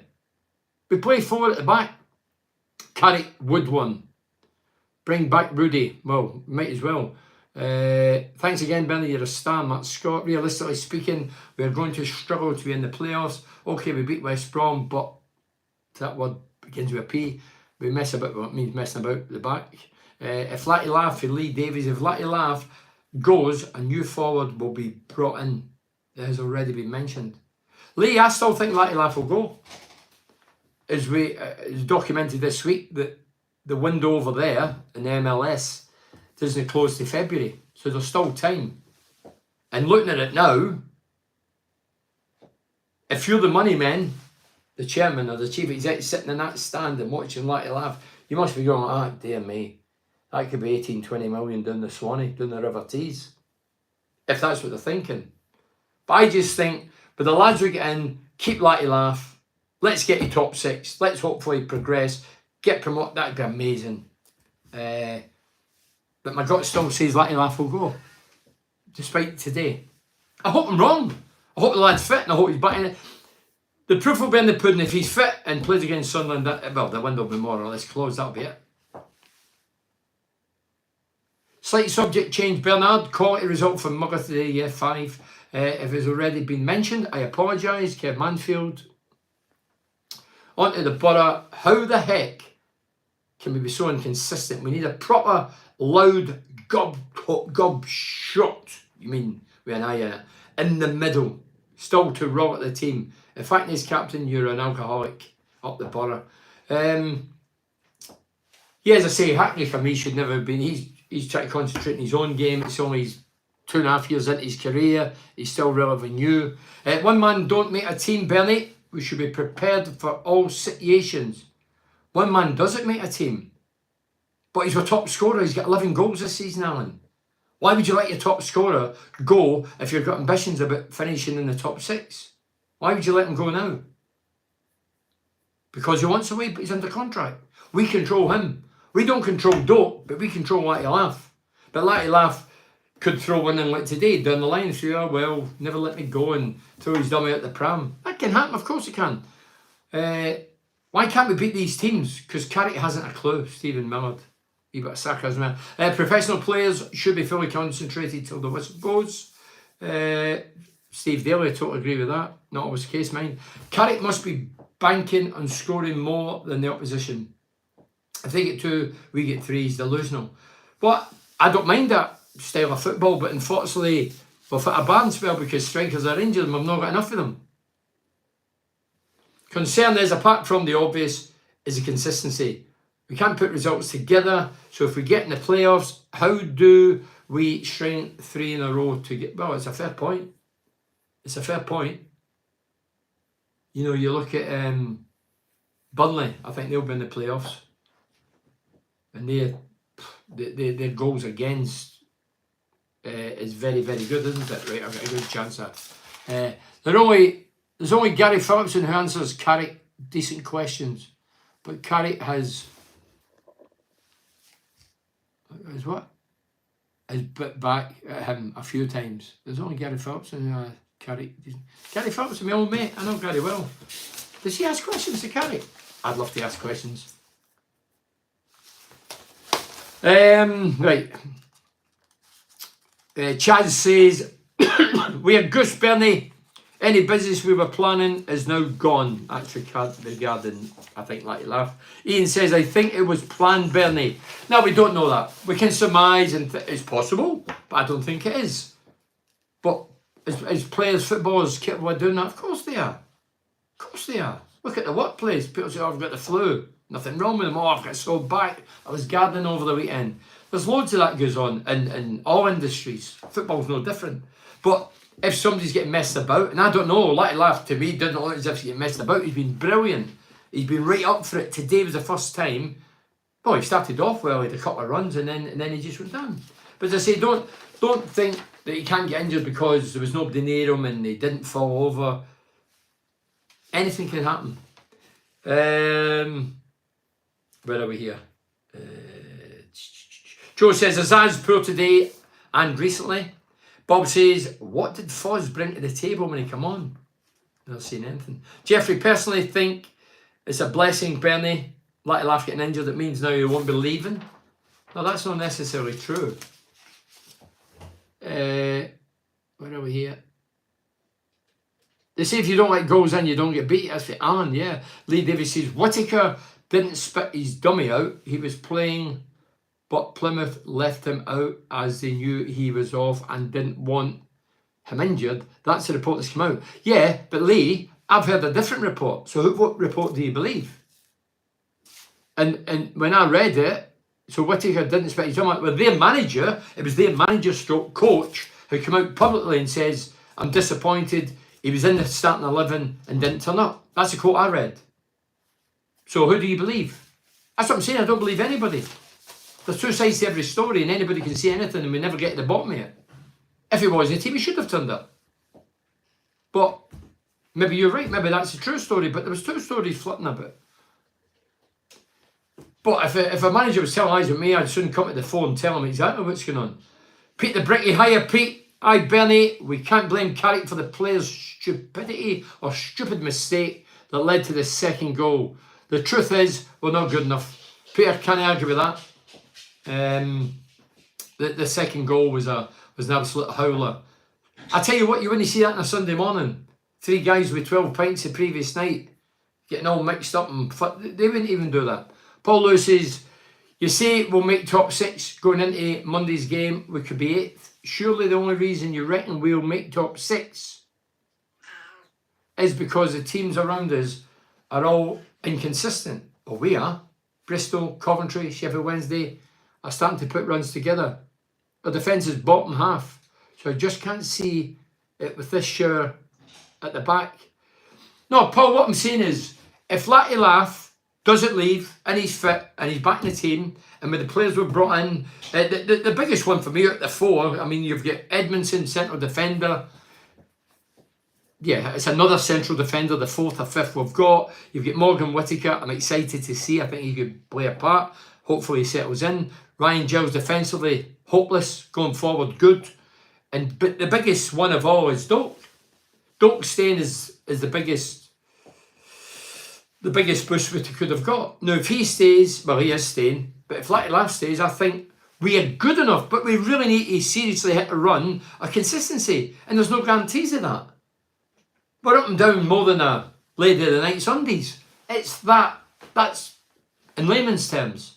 We play 4 at the back. Carrick would one. Bring back Rudy. Well, might as well. Thanks again, Benny. You're a star, Matt Scott. Realistically speaking, we're going to struggle to be in the playoffs. Okay, we beat West Brom, but that word begins with a P. We mess about what means messing about the back. If Latte Lath for Lee Davies, if Latte Lath goes, a new forward will be brought in. That has already been mentioned. Lee, I still think Latte Lath will go. As we it's documented this week that the window over there in the MLS doesn't close to February, so there's still time. And looking at it now, if you're the money men, the chairman or the chief executive sitting in that stand and watching Latte Lath, you must be going, ah, dear me, that could be 18, 20 million down the Swanee, down the River Tees, if that's what they're thinking. But I just think, but the lads will get in, keep Latte Lath, let's get you top 6, let's hopefully progress, get promoted, that'd be amazing. But my gut still says Latte Lath will go, despite today. I hope I'm wrong. I hope the lad's fit and I hope he's back in it. The proof will be in the pudding. If he's fit and plays against Sunderland, well, the window will be more or less closed, that'll be it. Slight subject change, Bernard. Quality result from Mugger today, 5. If it's already been mentioned, I apologise. Kev Manfield. On to the Borough. How the heck can we be so inconsistent? We need a proper, loud, gob shot, you mean, with an eye in it, in the middle. Still to roll at the team. In fact, as captain, you're an alcoholic up the Borough. Yeah, as I say, Hackney for me should never have been. He's trying to concentrate on his own game. It's only 2.5 years into his career. He's still relatively new. One man don't make a team, Bernie. We should be prepared for all situations. One man doesn't make a team. But he's a top scorer. He's got 11 goals this season, Alan. Why would you let your top scorer go if you've got ambitions about finishing in the top 6? Why would you let him go now? Because he wants away, but he's under contract. We control him. We don't control Dope, but we control Latte Lath. But Latte Lath could throw one in like today, down the line, and say, oh, well, never let me go and throw his dummy at the pram. That can happen, of course it can. Why can't we beat these teams? Because Carrick hasn't a clue, Stephen Millard. You've got a sarcasm there. Professional players should be fully concentrated till the whistle goes. Steve Daly, I totally agree with that. Not always the case, mine. Carrick must be banking on scoring more than the opposition. If they get 2, we get 3s, they're losing. But I don't mind that style of football, but unfortunately, we've hit a bad spell because strikers are injured and we've not got enough of them. Concern is, apart from the obvious, is the consistency. We can't put results together, so if we get in the playoffs, how do we string 3 in a row to get... Well, it's a fair point. It's a fair point. You know, you look at Burnley, I think they'll be in the playoffs. And their goals against is very, very good, isn't it? Right, I've got a good chance at. There's only Gary Phillipson who answers Carrick decent questions. But Carrick has what? Has bit back at him a few times. There's only Gary Phillipson who Carrick. Gary Phillipson, my old mate, I know Gary well. Does he ask questions to Carrick? I'd love to ask questions. Right. Chaz says, we had Goose Bernie. Any business we were planning is now gone. That's regarding, I think, Latte Lath. Ian says, I think it was planned, Bernie. Now, we don't know that. We can surmise and it's possible, but I don't think it is. But as players, footballers, capable of doing that? Of course they are. Of course they are. Look at the workplace. People say, oh, I've got the flu. Nothing wrong with them. Oh, I've got a sore back. I was gardening over the weekend. There's loads of that goes on in all industries. Football's no different. But if somebody's getting messed about, and I don't know, Latte Lath to me doesn't look as if he's getting messed about. He's been brilliant. He's been right up for it. Today was the first time. Well, he started off well, he had a couple of runs and then he just went down. But as I say, don't think that he can't get injured because there was nobody near him and he didn't fall over. Anything can happen. Where are we here? Joe says, Azaz poor today and recently. Bob says, what did Foz bring to the table when he came on? Not seen anything. Jeffrey, personally think it's a blessing, Bernie. Latte Lath getting injured, it means now you won't be leaving. No, that's not necessarily true. Where are we here? They say if you don't let goals in, you don't get beat. That's for Alan, yeah. Lee Davies says, Whittaker didn't spit his dummy out. He was playing, but Plymouth left him out as they knew he was off and didn't want him injured. That's the report that's come out. Yeah, but Lee, I've heard a different report. So what report do you believe? And when I read it, so Whittaker didn't spit his dummy out. Well, their manager, it was their manager stroke coach who came out publicly and says, I'm disappointed. He was in the starting 11 and didn't turn up. That's the quote I read. So who do you believe? That's what I'm saying. I don't believe anybody. There's two sides to every story and anybody can say anything and we never get to the bottom of it. If he was in the team, he should have turned up. But maybe you're right. Maybe that's a true story. But there was two stories flitting about. But if a manager was telling lies with me, I'd soon come to the phone and tell him exactly what's going on. Pete the Bricky, hiya Pete. Aye Bernie, we can't blame Carrick for the player's stupidity or stupid mistake that led to the second goal. The truth is, we're not good enough. Peter, can't argue with that. The second goal was an absolute howler. I tell you what, you wouldn't see that on a Sunday morning. 3 guys with 12 pints the previous night, getting all mixed up and they wouldn't even do that. Paul Lewis says, you say we'll make top 6 going into Monday's game. We could be 8th. Surely the only reason you reckon we'll make top 6 is because the teams around us are all inconsistent. Well, we are. Bristol, Coventry, Sheffield Wednesday are starting to put runs together. Our defence is bottom half. So I just can't see it with this shower at the back. No, Paul, what I'm saying is, if Latte Lath doesn't leave and he's fit and he's back in the team and with the players we've brought in, the biggest one for me at the 4, I mean, you've got Edmondson, central defender. Yeah, it's another central defender, the 4th or 5th we've got. You've got Morgan Whittaker. I'm excited to see. I think he could play a part. Hopefully he settles in. Ryan Giles defensively, hopeless. Going forward, good. But the biggest one of all is Doak. Doak staying is the biggest boost we could have got. Now, if he stays, well, he is staying. But if Latte Lath stays, I think we are good enough. But we really need to seriously hit a run, a consistency. And there's no guarantees of that. We're up and down more than a Lady of the Night Sundays. It's that's in layman's terms.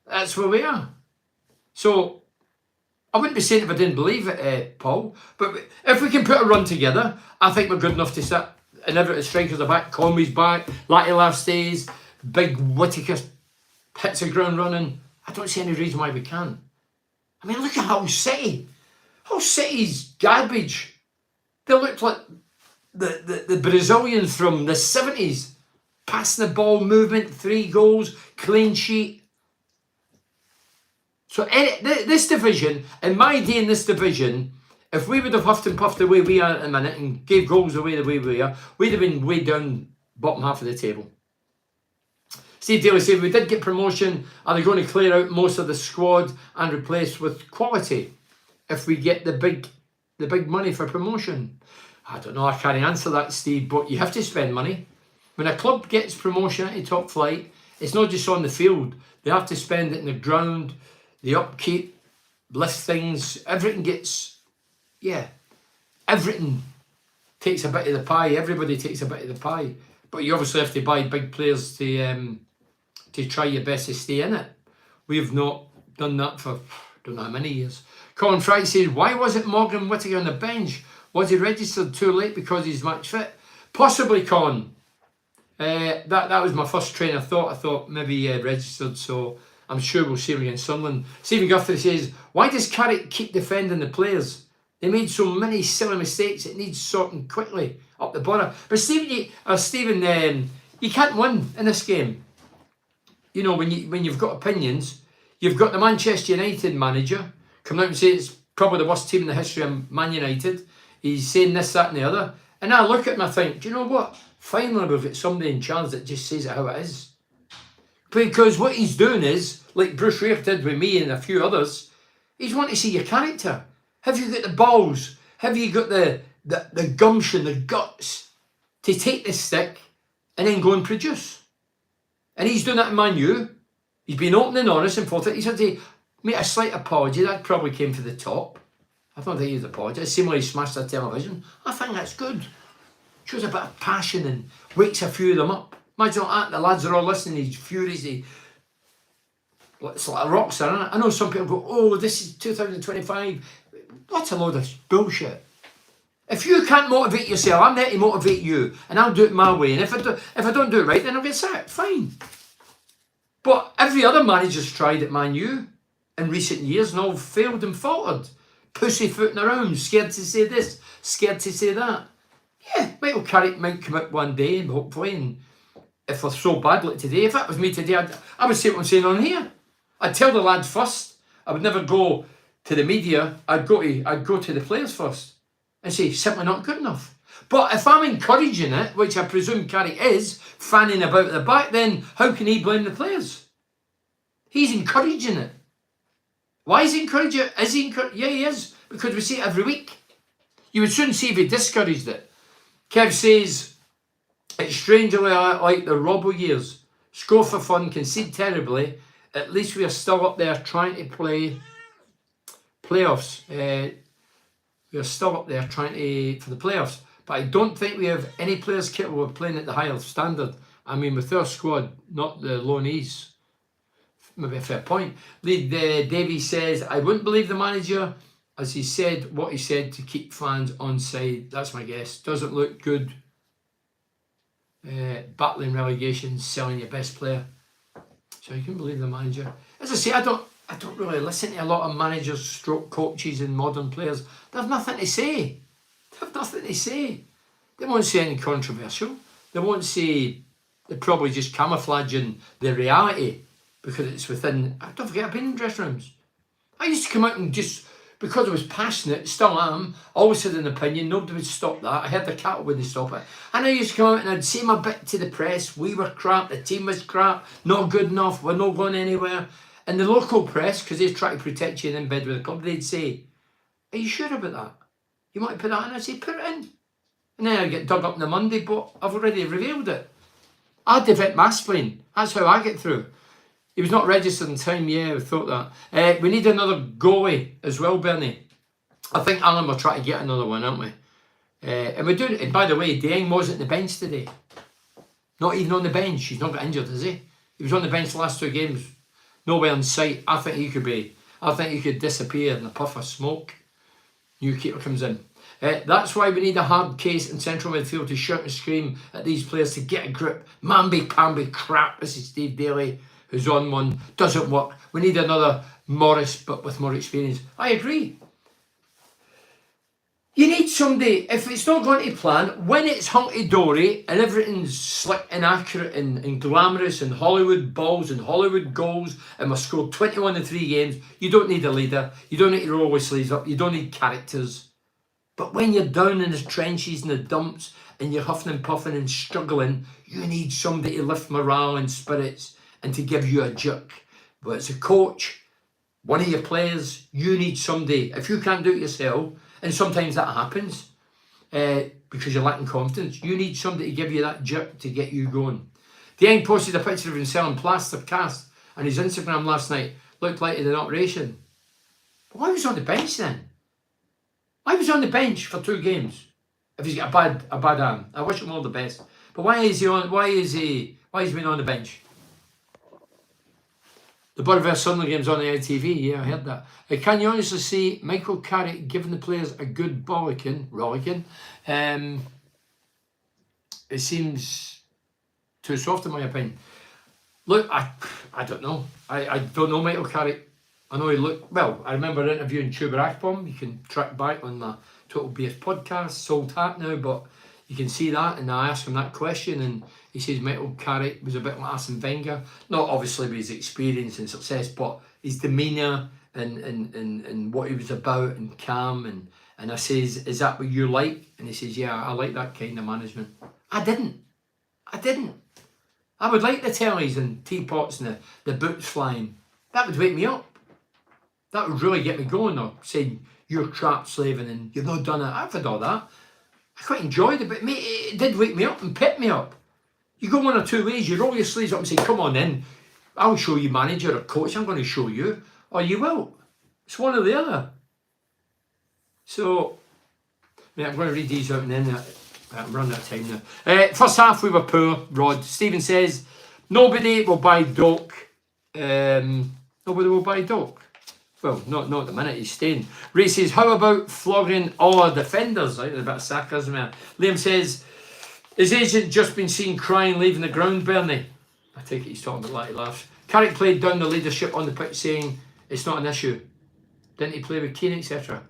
That's where we are. So, I wouldn't be saying if I didn't believe it, Paul, but if we can put a run together, I think we're good enough to start. And every strikers are back, Conway's back, Latte Lath stays, Big Whittaker hits the ground running. I don't see any reason why we can't. I mean, look at Hull City. Hull City's garbage. They looked like the Brazilians from the 70s. Passing the ball, movement, 3 goals, clean sheet. So this division, in my day in this division, if we would have huffed and puffed the way we are at the minute and gave goals away the way we are, we'd have been way down bottom half of the table. Steve Daly said, we did get promotion. Are they going to clear out most of the squad and replace with quality if we get the big money for promotion? I don't know, I can't answer that, Steve, but you have to spend money. When a club gets promotion into top flight, it's not just on the field. They have to spend it in the ground, the upkeep, lift things, everything gets, everything takes a bit of the pie. Everybody takes a bit of the pie. But you obviously have to buy big players to try your best to stay in it. We've not done that for, I don't know how many years. Colin Fry says, why was it Morgan Whittaker on the bench? Was he registered too late because he's match fit? Possibly, Colin. That was my first train of thought. I thought maybe he registered, so I'm sure we'll see him against Sunderland. Stephen Guthrie says, why does Carrick keep defending the players? They made so many silly mistakes, it needs sorting quickly up the bottom. But Stephen, you can't win in this game. You know, when you've got opinions, you've got the Manchester United manager coming out and saying it's probably the worst team in the history of Man United. He's saying this, that and the other. And I look at him and I think, do you know what? Finally we've got somebody in charge that just says it how it is. Because what he's doing is, like Bruce Rare did with me and a few others, he's wanting to see your character. Have you got the balls? Have you got the gumption, the guts to take this stick and then go and produce? And he's doing that in Man U. He's been open and honest and forthright. He's had to make a slight apology. That probably came to the top. I don't think he's apologised. Same way he smashed that television. I think that's good. Shows a bit of passion and wakes a few of them up. Imagine that, the lads are all listening, he's furious, it's like a rock star, isn't it? I know some people go, oh, this is 2025. What a load of bullshit. If you can't motivate yourself, I'm there to motivate you, and I'll do it my way. And if I don't do it right, then I'll get sacked. Fine. But every other manager's tried at Man U in recent years and all failed and faltered. Pussyfooting around, scared to say this, scared to say that. Yeah, Michael Carrick might come out one day, and hopefully, and if we're so bad like today, if that was me today, I would say what I'm saying on here. I'd tell the lad first. I would never go to the media. I'd go to the players first and say, simply not good enough. But if I'm encouraging it, which I presume Carrick is, fanning about at the back, then how can he blame the players? He's encouraging it. Why is he encouraging it? Is he encouraging? Yeah, he is, because we see it every week. You would soon see if he discouraged it. Kev says, it's strangely like the Robbo years. Score for fun, concede terribly. At least we are still up there trying to play playoffs. We are still up there trying to for the playoffs. But I don't think we have any players capable of playing at the higher standard. I mean, with our squad, not the loanees. Maybe a fair point. Lee Davies says, I wouldn't believe the manager as he said what he said to keep fans on side. That's my guess. Doesn't look good. Battling relegation, selling your best player. So you can believe the manager. As I say, I don't really listen to a lot of managers, stroke coaches and modern players. They have nothing to say. They won't say anything controversial. They won't say, they're probably just camouflaging the reality because it's within. Don't forget, I've been in dressing rooms. I used to come out and just, because I was passionate, still am, always had an opinion, nobody would stop that. I heard the cattle wouldn't stop it. And I used to come out and I'd say my bit to the press. We were crap, the team was crap, not good enough, we're not going anywhere. And the local press, because they try to protect you in bed with the club, they'd say, are you sure about that? You might put that in? I'd say, put it in. And then I'd get dug up on the Monday, but I've already revealed it. I defect Masplaying. That's how I get through. He was not registered in time. Yeah, we thought that. We need another goalie as well, Bernie. I think Alan will try to get another one, aren't we? And we're doing it. And by the way, Dieng wasn't the bench today. Not even on the bench. He's not got injured, is he? He was on the bench the last 2 games. Nowhere in sight. I think he could disappear in a puff of smoke. New keeper comes in. That's why we need a hard case in central midfield to shout and scream at these players to get a grip. Mamby-pamby crap. This is Steve Daly, who's on one. Doesn't work. We need another Morris, but with more experience. I agree. You need somebody, if it's not going to plan, when it's hunky-dory and everything's slick and accurate and glamorous and Hollywood balls and Hollywood goals and we've scored 21 in 3 games, you don't need a leader. You don't need to roll your sleeves up. You don't need characters. But when you're down in the trenches and the dumps and you're huffing and puffing and struggling, you need somebody to lift morale and spirits and to give you a jerk. But as a coach, one of your players, you need somebody. If you can't do it yourself, and sometimes that happens because you're lacking confidence, you need somebody to give you that jerk to get you going. Dieng posted a picture of himself in plaster cast on his Instagram last night. Looked like he had an operation. But why was he on the bench then? Why was he on the bench for 2 games? If he's got a bad arm, I wish him all the best. But why is he been on the bench? The Borough vs Sunderland game's on the ITV. Yeah, I heard that. Can you honestly see Michael Carrick giving the players a good rollicking? It seems too soft in my opinion. Look, I don't know. I don't know Michael Carrick. I know he looked, well, I remember interviewing Tuber Akpom. You can track back on the Total BS podcast, sold hat now, but you can see that, and I asked him that question, and he says Michael Carrick was a bit like Arsene Wenger. Not obviously with his experience and success, but his demeanour and what he was about and calm. And I says, is that what you like? And he says, yeah, I like that kind of management. I didn't. I would like the tellies and teapots and the boots flying. That would wake me up. That would really get me going, or saying you're trapped slaving and you've not done it. I've had all that. I quite enjoyed it, but mate, it did wake me up and pep me up. You go 1 or 2 ways, you roll your sleeves up and say, come on in, I'll show you manager or coach, I'm going to show you, or you will. It's one or the other. So, mate, I'm going to read these out and then I'm running out of time now. First half we were poor, Rod. Stephen says, nobody will buy Doak. Nobody will buy Doak. Well, not at the minute, he's staying. Ray says, how about flogging all our defenders? Right? There's a bit of sarcasm there. Liam says, his agent just been seen crying leaving the ground, Bernie. I take it he's talking about Latte Lath. Carrick played down the leadership on the pitch saying, it's not an issue. Didn't he play with Keane, etc.?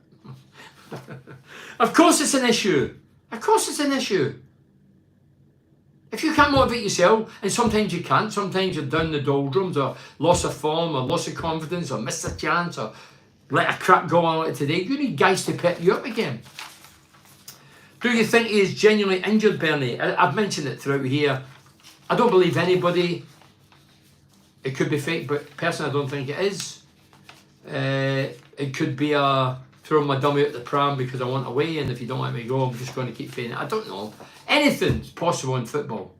Of course it's an issue. Of course it's an issue. If you can't motivate yourself, and sometimes you can't, sometimes you're down the doldrums, or loss of form, or loss of confidence, or missed a chance, or let a crap go on today, you need guys to pick you up again. Do you think he is genuinely injured, Bernie? I've mentioned it throughout here. I don't believe anybody. It could be fake, but personally I don't think it is. It could be a throwing my dummy out the pram because I want away, and if you don't let me go, I'm just going to keep fainting. I don't know. Anything's possible in football.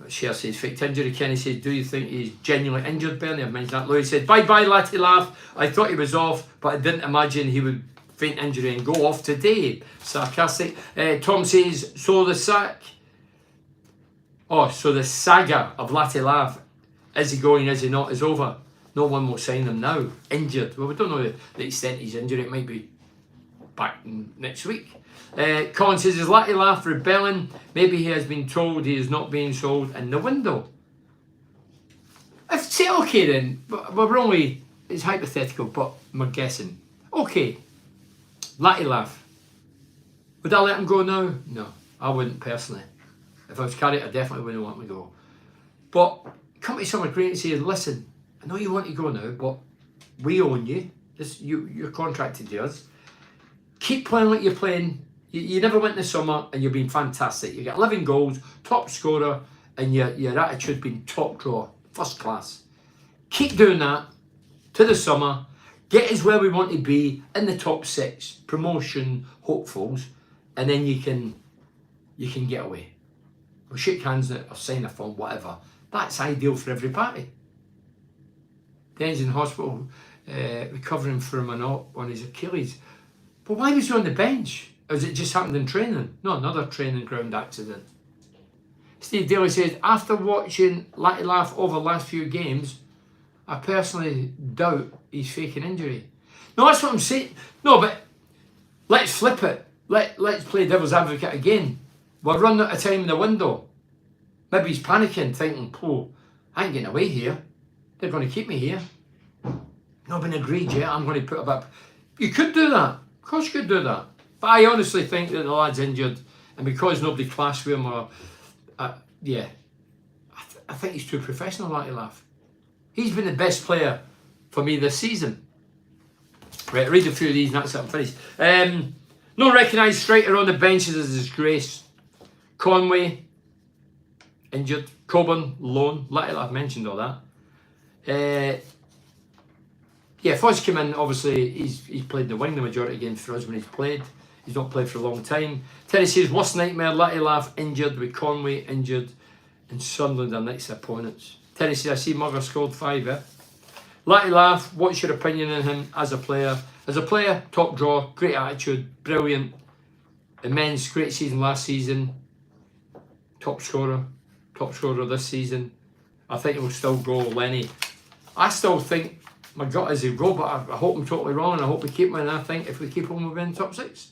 Cher says, faked injury. Kenny says, do you think he's genuinely injured, Bernie? I've mentioned that. Lloyd said, bye-bye, Latte Lath. I thought he was off, but I didn't imagine he would faint injury and go off today. Sarcastic. Tom says, so the saga of Latte Lath, is he going, is he not, is over. No one will sign him now. Injured. Well, we don't know the extent of his injury. It might be back next week. Colin says, is Latte Lath rebelling? Maybe he has been told he is not being sold in the window. I'd say, okay then, we're only, it's hypothetical, but we're guessing. Okay, Latte Lath. Would I let him go now? No, I wouldn't personally. If I was Carrick, I definitely wouldn't want him to go. But come to someone great and say, listen, I know you want to go now, but we own you. You're contracted to us. Keep playing like you're playing. You never went in the summer and you've been fantastic. You got 11 goals, top scorer, and your attitude been top drawer, first class. Keep doing that to the summer. Get us where we want to be in the top 6, promotion hopefuls, and then you can get away. We'll shake hands or sign a form, whatever. That's ideal for every party. Den's in hospital, recovering from on his Achilles. But why was he on the bench? Or has it just happened in training? No, another training ground accident. Steve Daly says, after watching Latte Lath over the last few games, I personally doubt he's faking injury. No, that's what I'm saying. No, but let's flip it. Let's play devil's advocate again. We're running out of time in the window. Maybe he's panicking, thinking, oh, I ain't getting away here. They're going to keep me here. Not been agreed yet. I'm going to put up. You could do that. Of course you could do that. But I honestly think that the lad's injured, and because nobody clashed with him, I think he's too professional, Latte Lath. He's been the best player for me this season. Right, read a few of these and that's it, I'm finished. No recognised striker on the benches is a disgrace. Conway, injured. Coburn, loan. Latte Lath mentioned all that. Foz came in, obviously, he's played the wing the majority of games for us when he's played. He's not played for a long time. Terry says, worst nightmare, Latte Lath injured with Conway injured and Sunderland are next opponents. Terry says, I see Mugger scored 5, eh? Latte Lath, what's your opinion on him as a player? As a player, top draw, great attitude, brilliant, immense, great season last season, top scorer this season. I think he'll still go, Lenny. I still think, my gut is he'll go, but I hope I'm totally wrong, and I hope we keep him, and I think if we keep him, we'll be in the top 6.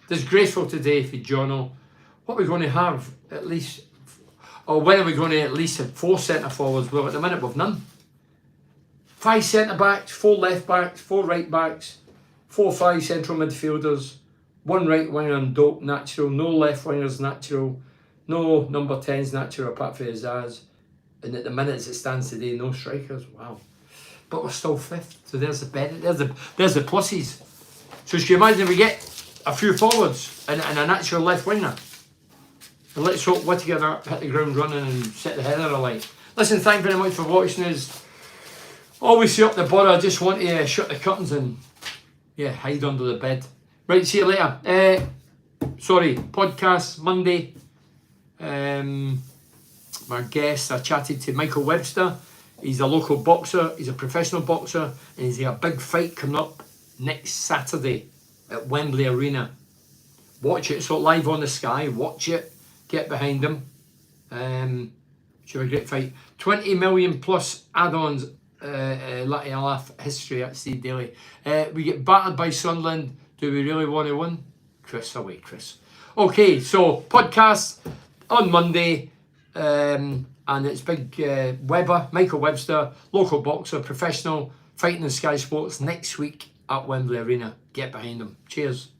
Disgraceful today for Jono. What are we going to have at least, or when are we going to at least have 4 centre forwards? Well, at the minute we've none. 5 centre backs, 4 left backs, 4 right backs, 4 or 5 central midfielders, 1 right winger and Doak natural, no left wingers natural, no number 10s natural apart from Azaz, and at the minute as it stands today, no strikers. Wow. But we're still 5th, so there's the pluses. So can you imagine we get a few forwards and a natural left winger? And let's hope Whittaker hit the ground running and set the header alight. Listen, thank you very much for watching us. Always see up the bother. I just want to shut the curtains and hide under the bed. Right, see you later. Podcast Monday. My guest, I chatted to Michael Webster. He's a local boxer, he's a professional boxer, and he's got a big fight coming up next Saturday. at Wembley Arena. Watch it. So live on the Sky. Watch it. Get behind them. Should be a great fight. 20 million plus add-ons. Latte Lath history at Steve Daly. We get battered by Sunderland. Do we really want to win? Chris, away, Chris. Okay, so podcast on Monday. And it's big Webber, Michael Webster, local boxer, professional, fighting in Sky Sports next week at Wembley Arena. Get behind them. Cheers.